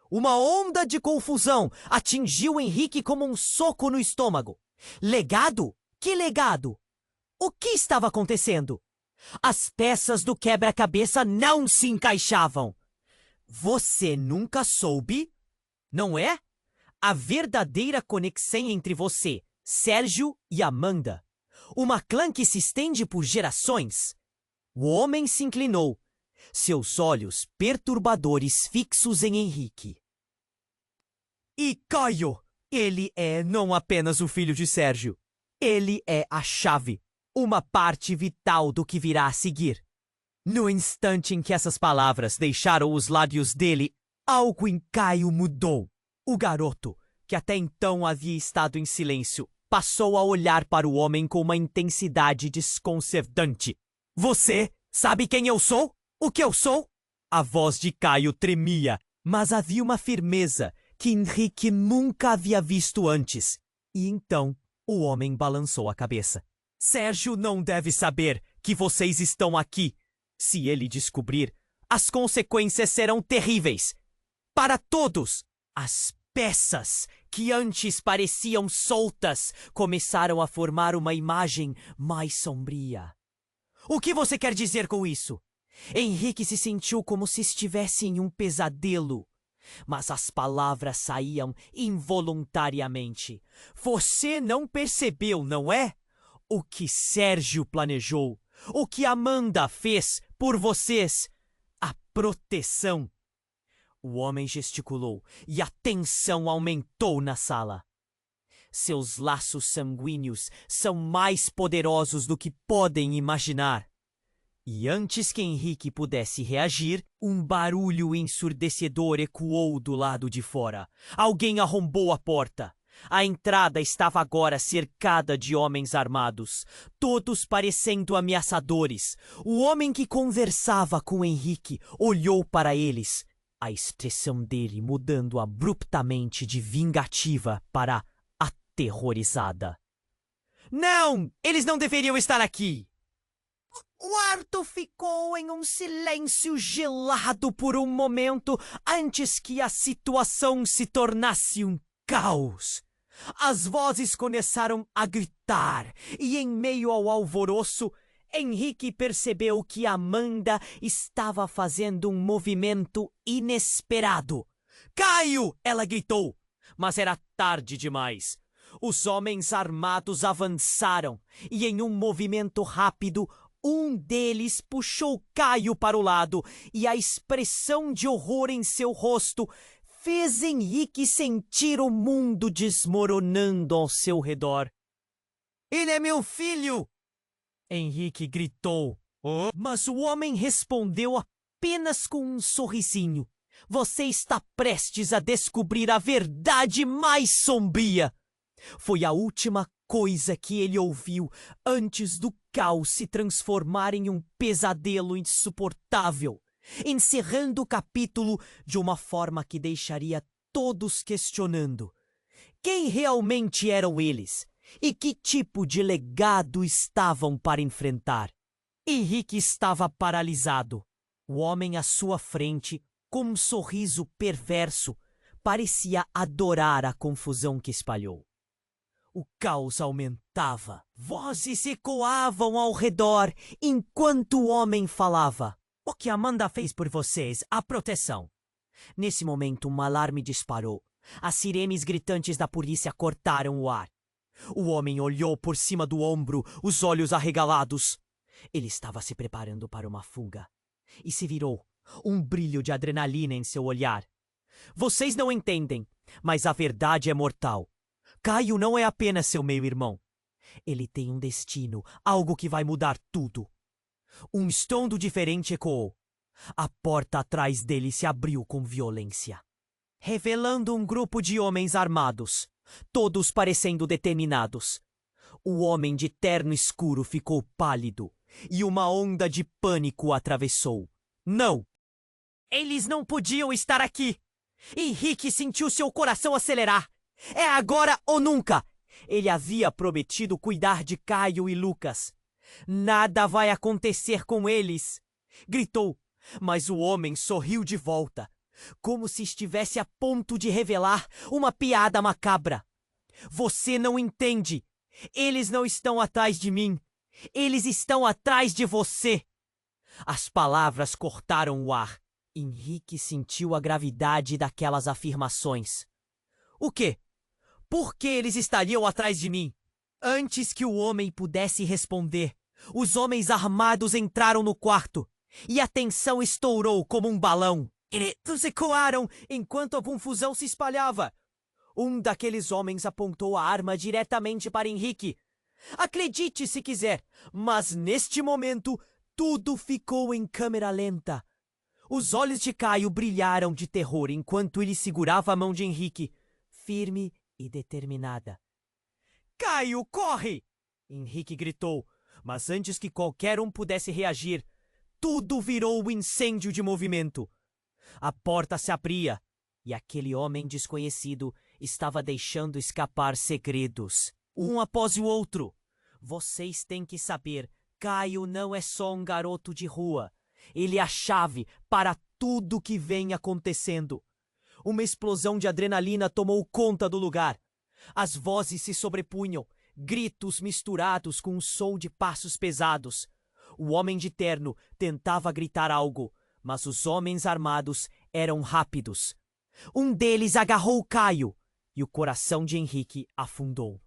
Uma onda de confusão atingiu Henrique como um soco no estômago. Legado? Que legado? O que estava acontecendo? As peças do quebra-cabeça não se encaixavam. Você nunca soube? Não é? A verdadeira conexão entre você, Sérgio e Amanda. Uma clã que se estende por gerações. O homem se inclinou, seus olhos perturbadores fixos em Henrique. E Caio, ele é não apenas o filho de Sérgio. Ele é a chave, uma parte vital do que virá a seguir. No instante em que essas palavras deixaram os lábios dele, algo em Caio mudou. O garoto, que até então havia estado em silêncio, passou a olhar para o homem com uma intensidade desconcertante. Você sabe quem eu sou? O que eu sou? A voz de Caio tremia, mas havia uma firmeza que Henrique nunca havia visto antes. E então o homem balançou a cabeça. Sérgio não deve saber que vocês estão aqui. Se ele descobrir, as consequências serão terríveis. Para todos, as peças que antes pareciam soltas começaram a formar uma imagem mais sombria. O que você quer dizer com isso? Henrique se sentiu como se estivesse em um pesadelo, mas as palavras saíam involuntariamente. Você não percebeu, não é? O que Sérgio planejou, o que Amanda fez por vocês, a proteção. O homem gesticulou e a tensão aumentou na sala. Seus laços sanguíneos são mais poderosos do que podem imaginar. E antes que Henrique pudesse reagir, um barulho ensurdecedor ecoou do lado de fora. Alguém arrombou a porta. A entrada estava agora cercada de homens armados, todos parecendo ameaçadores. O homem que conversava com Henrique olhou para eles, a expressão dele mudando abruptamente de vingativa para aterrorizada. Não! Eles não deveriam estar aqui! O quarto ficou em um silêncio gelado por um momento antes que a situação se tornasse um caos. As vozes começaram a gritar e, em meio ao alvoroço, Henrique percebeu que Amanda estava fazendo um movimento inesperado. Caio! Ela gritou, mas era tarde demais. Os homens armados avançaram e, em um movimento rápido, um deles puxou Caio para o lado e a expressão de horror em seu rosto fez Henrique sentir o mundo desmoronando ao seu redor. Ele é meu filho! Henrique gritou. Oh. Mas o homem respondeu apenas com um sorrisinho. Você está prestes a descobrir a verdade mais sombria. Foi a última coisa que ele ouviu antes do caos se transformar em um pesadelo insuportável, encerrando o capítulo de uma forma que deixaria todos questionando quem realmente eram eles e que tipo de legado estavam para enfrentar. Henrique estava paralisado. O homem à sua frente, com um sorriso perverso, parecia adorar a confusão que espalhou. O caos aumentava. Vozes ecoavam ao redor enquanto o homem falava. O que Amanda fez por vocês? A proteção. Nesse momento, um alarme disparou. As sirenes gritantes da polícia cortaram o ar. O homem olhou por cima do ombro, os olhos arregalados. Ele estava se preparando para uma fuga. E se virou, um brilho de adrenalina em seu olhar. Vocês não entendem, mas a verdade é mortal. Caio não é apenas seu meio-irmão. Ele tem um destino, algo que vai mudar tudo. Um estrondo diferente ecoou. A porta atrás dele se abriu com violência, revelando um grupo de homens armados, todos parecendo determinados. O homem de terno escuro ficou pálido e uma onda de pânico o atravessou. Não! Eles não podiam estar aqui! Henrique sentiu seu coração acelerar. É agora ou nunca! Ele havia prometido cuidar de Caio e Lucas. Nada vai acontecer com eles! Gritou, mas o homem sorriu de volta, como se estivesse a ponto de revelar uma piada macabra. Você não entende! Eles não estão atrás de mim! Eles estão atrás de você! As palavras cortaram o ar. Henrique sentiu a gravidade daquelas afirmações. O quê? Por que eles estariam atrás de mim? Antes que o homem pudesse responder, os homens armados entraram no quarto e a tensão estourou como um balão. Gritos ecoaram enquanto a confusão se espalhava. Um daqueles homens apontou a arma diretamente para Henrique. Acredite se quiser, mas neste momento tudo ficou em câmera lenta. Os olhos de Caio brilharam de terror enquanto ele segurava a mão de Henrique, firme e determinada. Caio, corre! Henrique gritou, mas antes que qualquer um pudesse reagir, tudo virou um incêndio de movimento. A porta se abria e aquele homem desconhecido estava deixando escapar segredos, um após o outro. Vocês têm que saber, Caio não é só um garoto de rua. Ele é a chave para tudo que vem acontecendo. Uma explosão de adrenalina tomou conta do lugar. As vozes se sobrepunham, gritos misturados com um som de passos pesados. O homem de terno tentava gritar algo, mas os homens armados eram rápidos. Um deles agarrou Caio e o coração de Henrique afundou.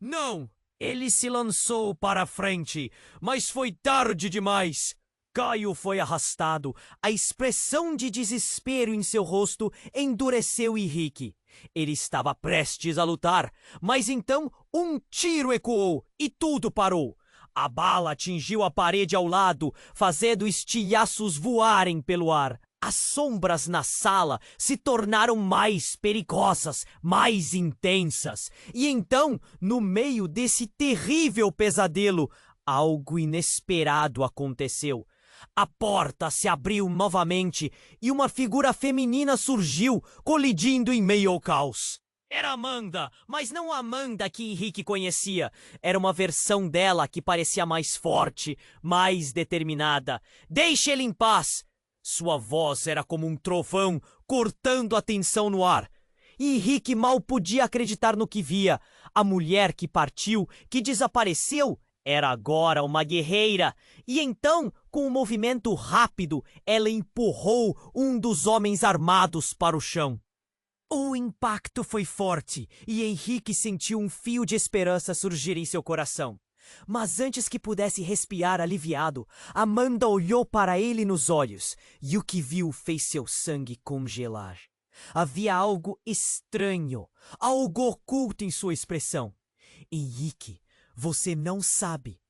Não! Ele se lançou para a frente, mas foi tarde demais. Caio foi arrastado. A expressão de desespero em seu rosto endureceu Henrique. Ele estava prestes a lutar, mas então um tiro ecoou e tudo parou. A bala atingiu a parede ao lado, fazendo estilhaços voarem pelo ar. As sombras na sala se tornaram mais perigosas, mais intensas. E então, no meio desse terrível pesadelo, algo inesperado aconteceu. A porta se abriu novamente e uma figura feminina surgiu, colidindo em meio ao caos. Era Amanda, mas não a Amanda que Henrique conhecia. Era uma versão dela que parecia mais forte, mais determinada. Deixe ele em paz! Sua voz era como um trovão, cortando a tensão no ar. E Henrique mal podia acreditar no que via. A mulher que partiu, que desapareceu, era agora uma guerreira. E então, com um movimento rápido, ela empurrou um dos homens armados para o chão. O impacto foi forte e Henrique sentiu um fio de esperança surgir em seu coração. Mas antes que pudesse respirar aliviado, Amanda olhou para ele nos olhos e o que viu fez seu sangue congelar. Havia algo estranho, algo oculto em sua expressão. Henrique, você não sabe.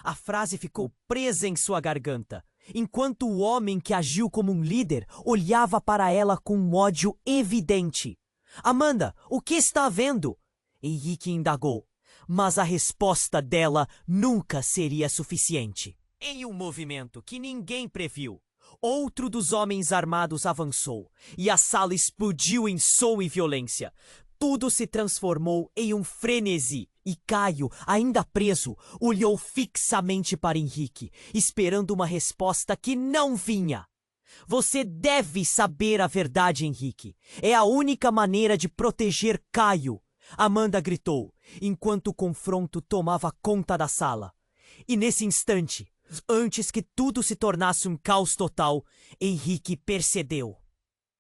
A frase ficou presa em sua garganta, enquanto o homem que agiu como um líder olhava para ela com um ódio evidente. Amanda, o que está vendo? Henrique indagou, mas a resposta dela nunca seria suficiente. Em um movimento que ninguém previu, outro dos homens armados avançou e a sala explodiu em som e violência. Tudo se transformou em um frenesi e Caio, ainda preso, olhou fixamente para Henrique, esperando uma resposta que não vinha. Você deve saber a verdade, Henrique. É a única maneira de proteger Caio, Amanda gritou, enquanto o confronto tomava conta da sala. E nesse instante, antes que tudo se tornasse um caos total, Henrique percebeu.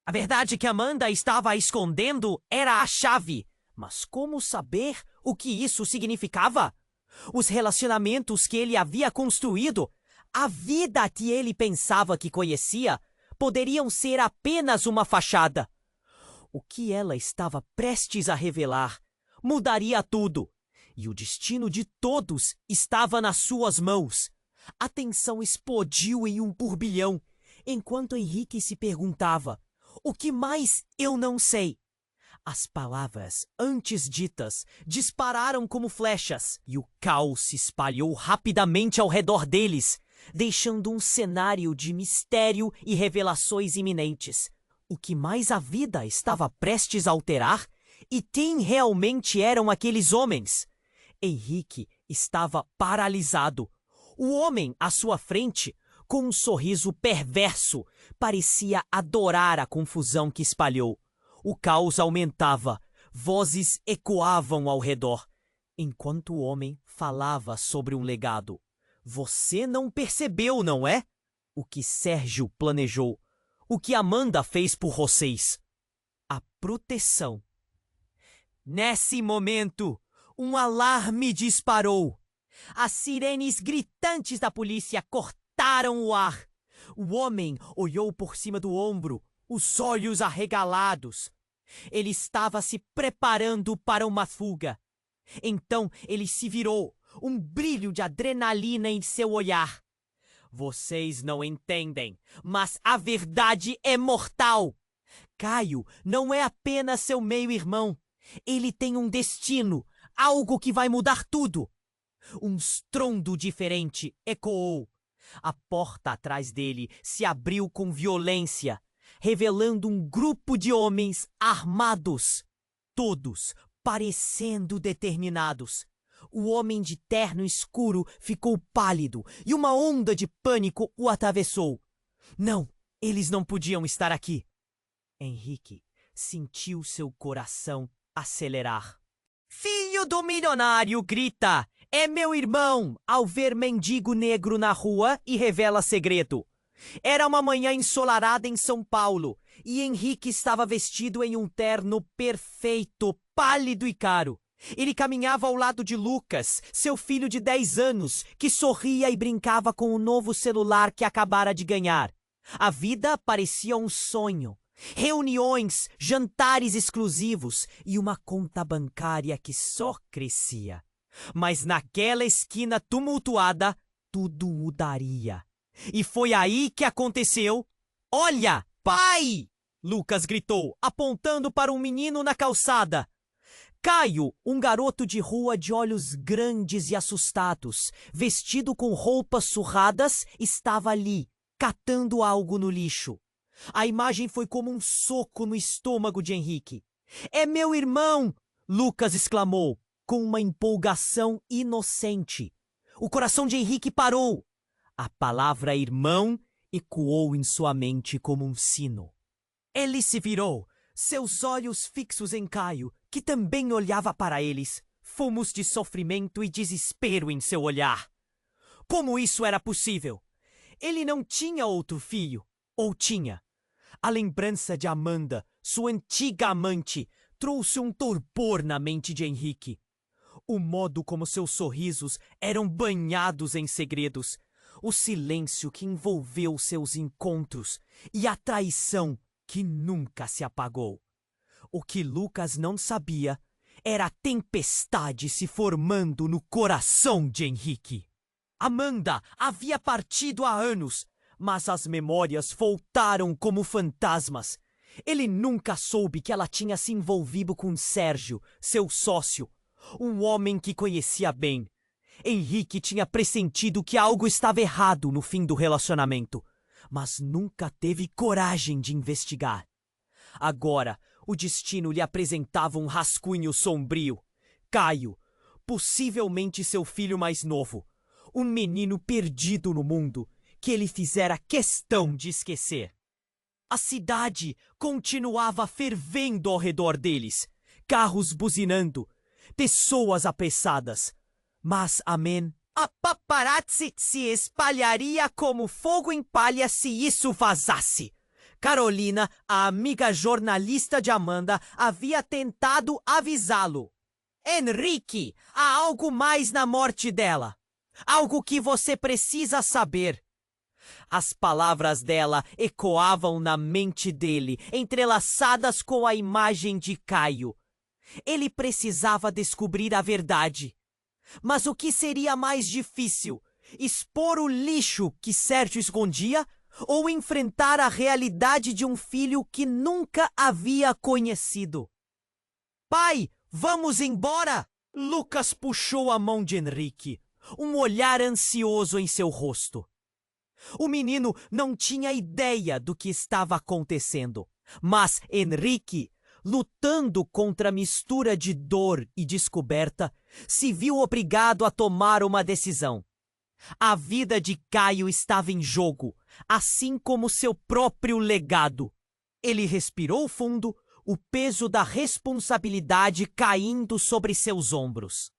A verdade que Amanda estava escondendo era a chave. Mas como saber o que isso significava? Os relacionamentos que ele havia construído, a vida que ele pensava que conhecia, poderiam ser apenas uma fachada. O que ela estava prestes a revelar mudaria tudo. E o destino de todos estava nas suas mãos. A tensão explodiu em um turbilhão, enquanto Henrique se perguntava: o que mais eu não sei? As palavras antes ditas dispararam como flechas e o caos se espalhou rapidamente ao redor deles, deixando um cenário de mistério e revelações iminentes. O que mais a vida estava prestes a alterar? E quem realmente eram aqueles homens? Henrique estava paralisado. O homem à sua frente, com um sorriso perverso, parecia adorar a confusão que espalhou. O caos aumentava, vozes ecoavam ao redor, enquanto o homem falava sobre um legado. Você não percebeu, não é? O que Sérgio planejou, o que Amanda fez por vocês. A proteção. Nesse momento, um alarme disparou. As sirenes gritantes da polícia cortaram o ar. O homem olhou por cima do ombro, os olhos arregalados. Ele estava se preparando para uma fuga. Então ele se virou, um brilho de adrenalina em seu olhar. Vocês não entendem, mas a verdade é mortal. Caio não é apenas seu meio-irmão. Ele tem um destino, algo que vai mudar tudo. Um estrondo diferente ecoou. A porta atrás dele se abriu com violência, revelando um grupo de homens armados, todos parecendo determinados. O homem de terno escuro ficou pálido e uma onda de pânico o atravessou. Não, eles não podiam estar aqui. Henrique sentiu seu coração acelerar. Filho do milionário grita: é meu irmão! Ao ver mendigo negro na rua e revela segredo. Era uma manhã ensolarada em São Paulo e Henrique estava vestido em um terno perfeito, pálido e caro. Ele caminhava ao lado de Lucas, seu filho de 10 anos, que sorria e brincava com o novo celular que acabara de ganhar. A vida parecia um sonho. Reuniões, jantares exclusivos e uma conta bancária que só crescia. Mas naquela esquina tumultuada, tudo mudaria. E foi aí que aconteceu. Olha, pai! Lucas gritou, apontando para um menino na calçada. Caio, um garoto de rua de olhos grandes e assustados, vestido com roupas surradas, estava ali, catando algo no lixo. A imagem foi como um soco no estômago de Henrique. É meu irmão! Lucas exclamou, com uma empolgação inocente. O coração de Henrique parou. A palavra irmão ecoou em sua mente como um sino. Ele se virou, seus olhos fixos em Caio, que também olhava para eles, fumos de sofrimento e desespero em seu olhar. Como isso era possível? Ele não tinha outro filho, ou tinha? A lembrança de Amanda, sua antiga amante, trouxe um torpor na mente de Henrique. O modo como seus sorrisos eram banhados em segredos, o silêncio que envolveu seus encontros e a traição que nunca se apagou. O que Lucas não sabia era a tempestade se formando no coração de Henrique. Amanda havia partido há anos, mas as memórias voltaram como fantasmas. Ele nunca soube que ela tinha se envolvido com Sérgio, seu sócio, um homem que conhecia bem. Henrique tinha pressentido que algo estava errado no fim do relacionamento, mas nunca teve coragem de investigar. Agora, o destino lhe apresentava um rascunho sombrio. Caio, possivelmente seu filho mais novo, um menino perdido no mundo, que ele fizera questão de esquecer. A cidade continuava fervendo ao redor deles, carros buzinando, pessoas apressadas. Mas, amém, a paparazzi se espalharia como fogo em palha se isso vazasse. Carolina, a amiga jornalista de Amanda, havia tentado avisá-lo. Henrique, há algo mais na morte dela. Algo que você precisa saber. As palavras dela ecoavam na mente dele, entrelaçadas com a imagem de Caio. Ele precisava descobrir a verdade. Mas o que seria mais difícil? Expor o lixo que Sérgio escondia ou enfrentar a realidade de um filho que nunca havia conhecido? Pai, vamos embora! Lucas puxou a mão de Henrique, um olhar ansioso em seu rosto. O menino não tinha ideia do que estava acontecendo, mas Henrique, lutando contra a mistura de dor e descoberta, se viu obrigado a tomar uma decisão. A vida de Caio estava em jogo, assim como seu próprio legado. Ele respirou fundo, o peso da responsabilidade caindo sobre seus ombros.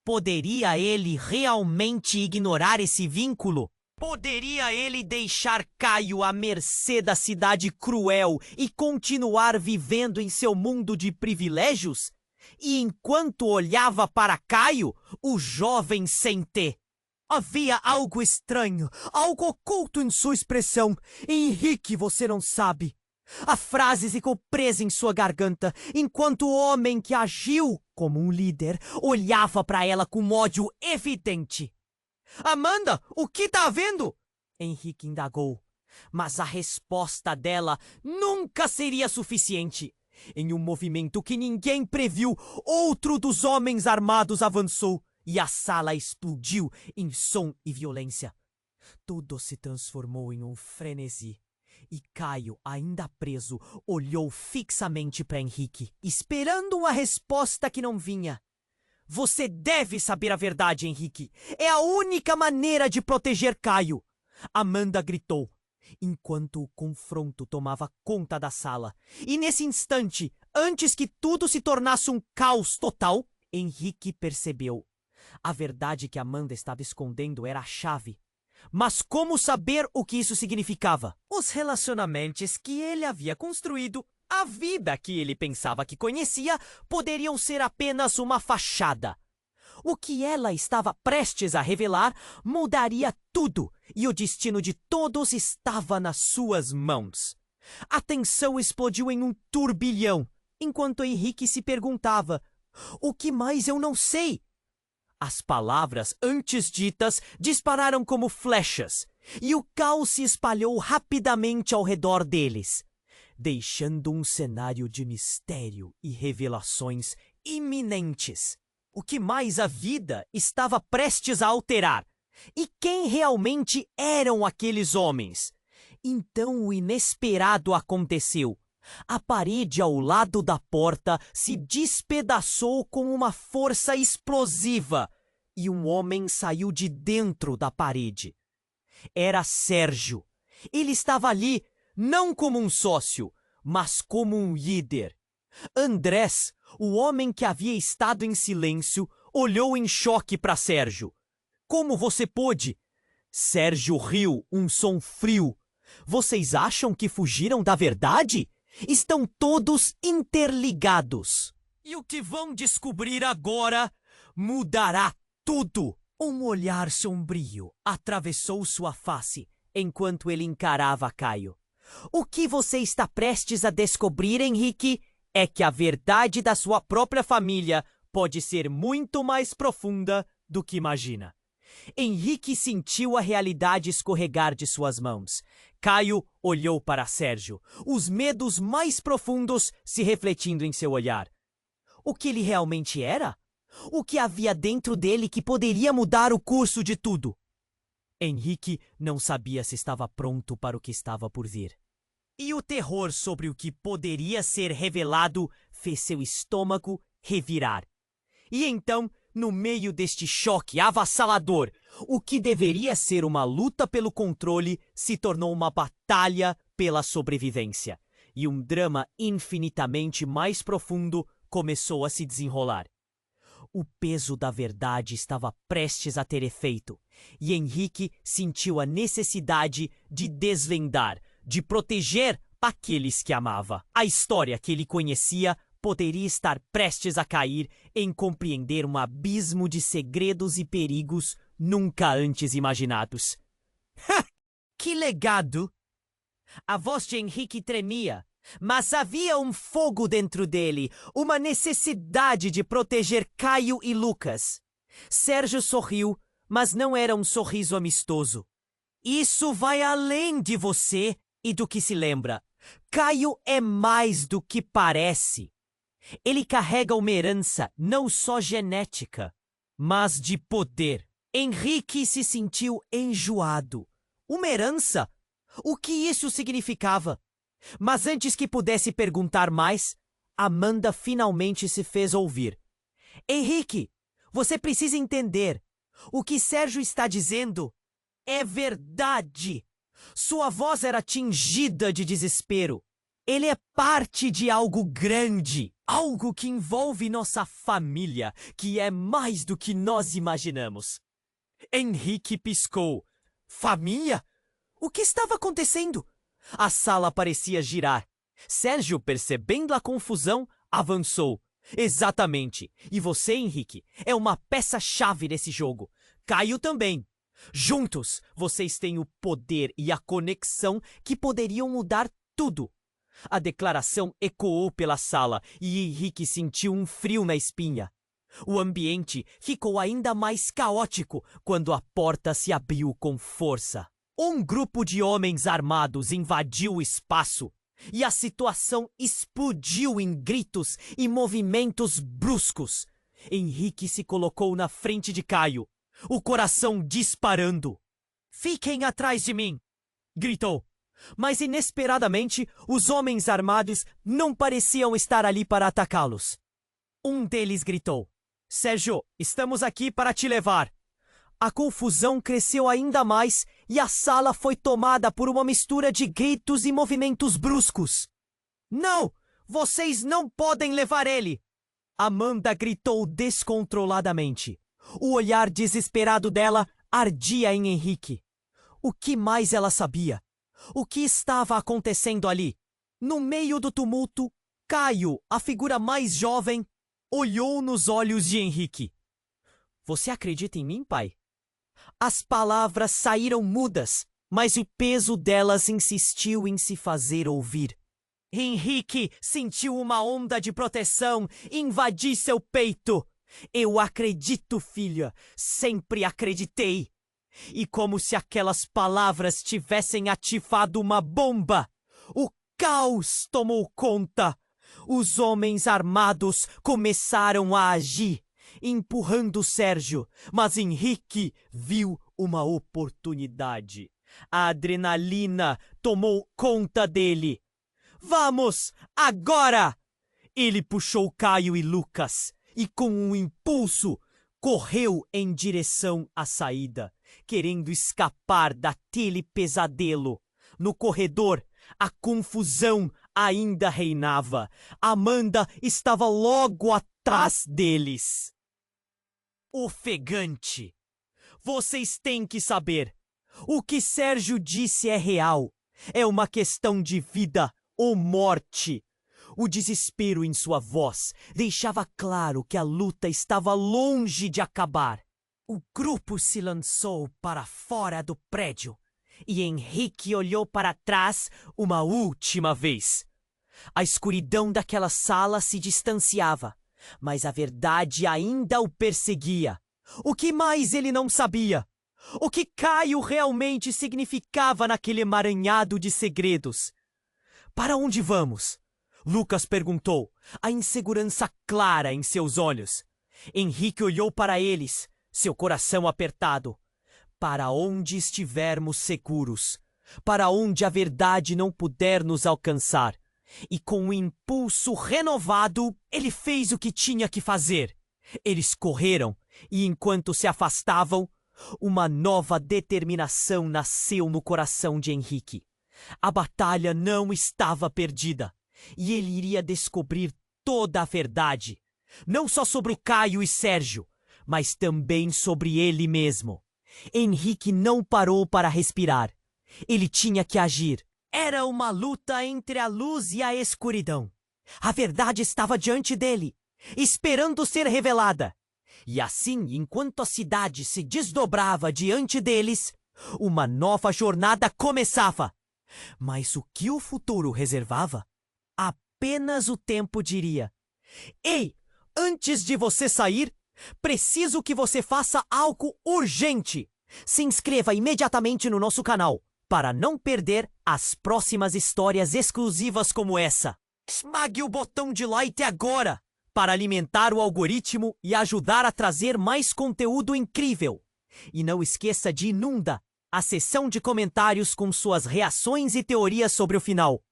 Poderia ele realmente ignorar esse vínculo? Poderia ele deixar Caio à mercê da cidade cruel e continuar vivendo em seu mundo de privilégios? E enquanto olhava para Caio, o jovem sem ter, havia algo estranho, algo oculto em sua expressão. Henrique, você não sabe. A frase ficou presa em sua garganta, enquanto o homem que agiu como um líder olhava para ela com ódio evidente. Amanda, o que tá havendo? Henrique indagou. Mas a resposta dela nunca seria suficiente. Em um movimento que ninguém previu, outro dos homens armados avançou e a sala explodiu em som e violência. Tudo se transformou em um frenesi. E Caio, ainda preso, olhou fixamente para Henrique, esperando uma resposta que não vinha. Você deve saber a verdade, Henrique. É a única maneira de proteger Caio. Amanda gritou, enquanto o confronto tomava conta da sala. E nesse instante, antes que tudo se tornasse um caos total, Henrique percebeu. A verdade que Amanda estava escondendo era a chave. Mas como saber o que isso significava? Os relacionamentos que ele havia construído, a vida que ele pensava que conhecia, poderiam ser apenas uma fachada. O que ela estava prestes a revelar mudaria tudo, e o destino de todos estava nas suas mãos. A tensão explodiu em um turbilhão, enquanto Henrique se perguntava: o que mais eu não sei? As palavras antes ditas dispararam como flechas, e o caos se espalhou rapidamente ao redor deles, deixando um cenário de mistério e revelações iminentes. O que mais a vida estava prestes a alterar? E quem realmente eram aqueles homens? Então o inesperado aconteceu. A parede ao lado da porta se despedaçou com uma força explosiva e um homem saiu de dentro da parede. Era Sérgio. Ele estava ali não como um sócio, mas como um líder. Andrés, o homem que havia estado em silêncio, olhou em choque para Sérgio. Como você pôde? Sérgio riu, um som frio. Vocês acham que fugiram da verdade? Estão todos interligados. E o que vão descobrir agora mudará tudo. Um olhar sombrio atravessou sua face enquanto ele encarava Caio. O que você está prestes a descobrir, Henrique, é que a verdade da sua própria família pode ser muito mais profunda do que imagina. Henrique sentiu a realidade escorregar de suas mãos. Caio olhou para Sérgio, os medos mais profundos se refletindo em seu olhar. O que ele realmente era? O que havia dentro dele que poderia mudar o curso de tudo? Henrique não sabia se estava pronto para o que estava por vir. E o terror sobre o que poderia ser revelado fez seu estômago revirar. E então, no meio deste choque avassalador, o que deveria ser uma luta pelo controle se tornou uma batalha pela sobrevivência. E um drama infinitamente mais profundo começou a se desenrolar. O peso da verdade estava prestes a ter efeito, e Henrique sentiu a necessidade de desvendar, de proteger aqueles que amava. A história que ele conhecia poderia estar prestes a cair em compreender um abismo de segredos e perigos nunca antes imaginados. Que legado! A voz de Henrique tremia, mas havia um fogo dentro dele, uma necessidade de proteger Caio e Lucas. Sérgio sorriu, mas não era um sorriso amistoso. Isso vai além de você e do que se lembra. Caio é mais do que parece. Ele carrega uma herança não só genética, mas de poder. Henrique se sentiu enjoado. Uma herança? O que isso significava? Mas antes que pudesse perguntar mais, Amanda finalmente se fez ouvir. Henrique, você precisa entender. O que Sérgio está dizendo é verdade. Sua voz era tingida de desespero. Ele é parte de algo grande, algo que envolve nossa família, que é mais do que nós imaginamos. Henrique piscou. Família? O que estava acontecendo? A sala parecia girar. Sérgio, percebendo a confusão, avançou. Exatamente. E você, Henrique, é uma peça-chave nesse jogo. Caio também. Juntos, vocês têm o poder e a conexão que poderiam mudar tudo. A declaração ecoou pela sala e Henrique sentiu um frio na espinha. O ambiente ficou ainda mais caótico quando a porta se abriu com força. Um grupo de homens armados invadiu o espaço e a situação explodiu em gritos e movimentos bruscos. Henrique se colocou na frente de Caio, o coração disparando. "Fiquem atrás de mim!" gritou. Mas inesperadamente, os homens armados não pareciam estar ali para atacá-los. Um deles gritou: "Sérgio, estamos aqui para te levar." A confusão cresceu ainda mais e a sala foi tomada por uma mistura de gritos e movimentos bruscos. "Não! Vocês não podem levar ele!" Amanda gritou descontroladamente. O olhar desesperado dela ardia em Henrique. O que mais ela sabia? O que estava acontecendo ali? No meio do tumulto, Caio, a figura mais jovem, olhou nos olhos de Henrique. "Você acredita em mim, pai?" As palavras saíram mudas, mas o peso delas insistiu em se fazer ouvir. Henrique sentiu uma onda de proteção invadir seu peito. Eu acredito, filha, sempre acreditei. E como se aquelas palavras tivessem ativado uma bomba, o caos tomou conta. Os homens armados começaram a agir, empurrando Sérgio, mas Henrique viu uma oportunidade. A adrenalina tomou conta dele. Vamos, agora! Ele puxou Caio e Lucas e, com um impulso, correu em direção à saída, querendo escapar daquele pesadelo. No corredor, a confusão ainda reinava. Amanda estava logo atrás deles. Ofegante. Vocês têm que saber. O que Sérgio disse é real. É uma questão de vida ou morte. O desespero em sua voz deixava claro que a luta estava longe de acabar. O grupo se lançou para fora do prédio e Henrique olhou para trás uma última vez. A escuridão daquela sala se distanciava, mas a verdade ainda o perseguia. O que mais ele não sabia? O que Caio realmente significava naquele emaranhado de segredos? Para onde vamos? Lucas perguntou, a insegurança clara em seus olhos. Henrique olhou para eles, seu coração apertado. Para onde estivermos seguros, para onde a verdade não puder nos alcançar. E com um impulso renovado, ele fez o que tinha que fazer. Eles correram, e enquanto se afastavam, uma nova determinação nasceu no coração de Henrique. A batalha não estava perdida, e ele iria descobrir toda a verdade, não só sobre o Caio e Sérgio, mas também sobre ele mesmo. Henrique não parou para respirar. Ele tinha que agir. Era uma luta entre a luz e a escuridão. A verdade estava diante dele, esperando ser revelada. E assim, enquanto a cidade se desdobrava diante deles, uma nova jornada começava. Mas o que o futuro reservava? Apenas o tempo diria. Ei, antes de você sair, preciso que você faça algo urgente. Se inscreva imediatamente no nosso canal para não perder as próximas histórias exclusivas como essa. Esmague o botão de like agora para alimentar o algoritmo e ajudar a trazer mais conteúdo incrível. E não esqueça de inundar a seção de comentários com suas reações e teorias sobre o final.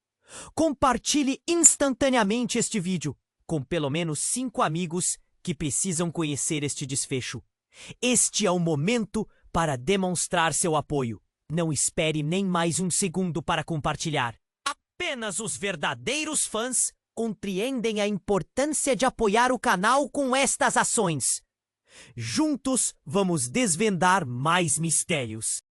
Compartilhe instantaneamente este vídeo com pelo menos 5 amigos que precisam conhecer este desfecho. Este é o momento para demonstrar seu apoio. Não espere nem mais um segundo para compartilhar. Apenas os verdadeiros fãs compreendem a importância de apoiar o canal com estas ações. Juntos vamos desvendar mais mistérios.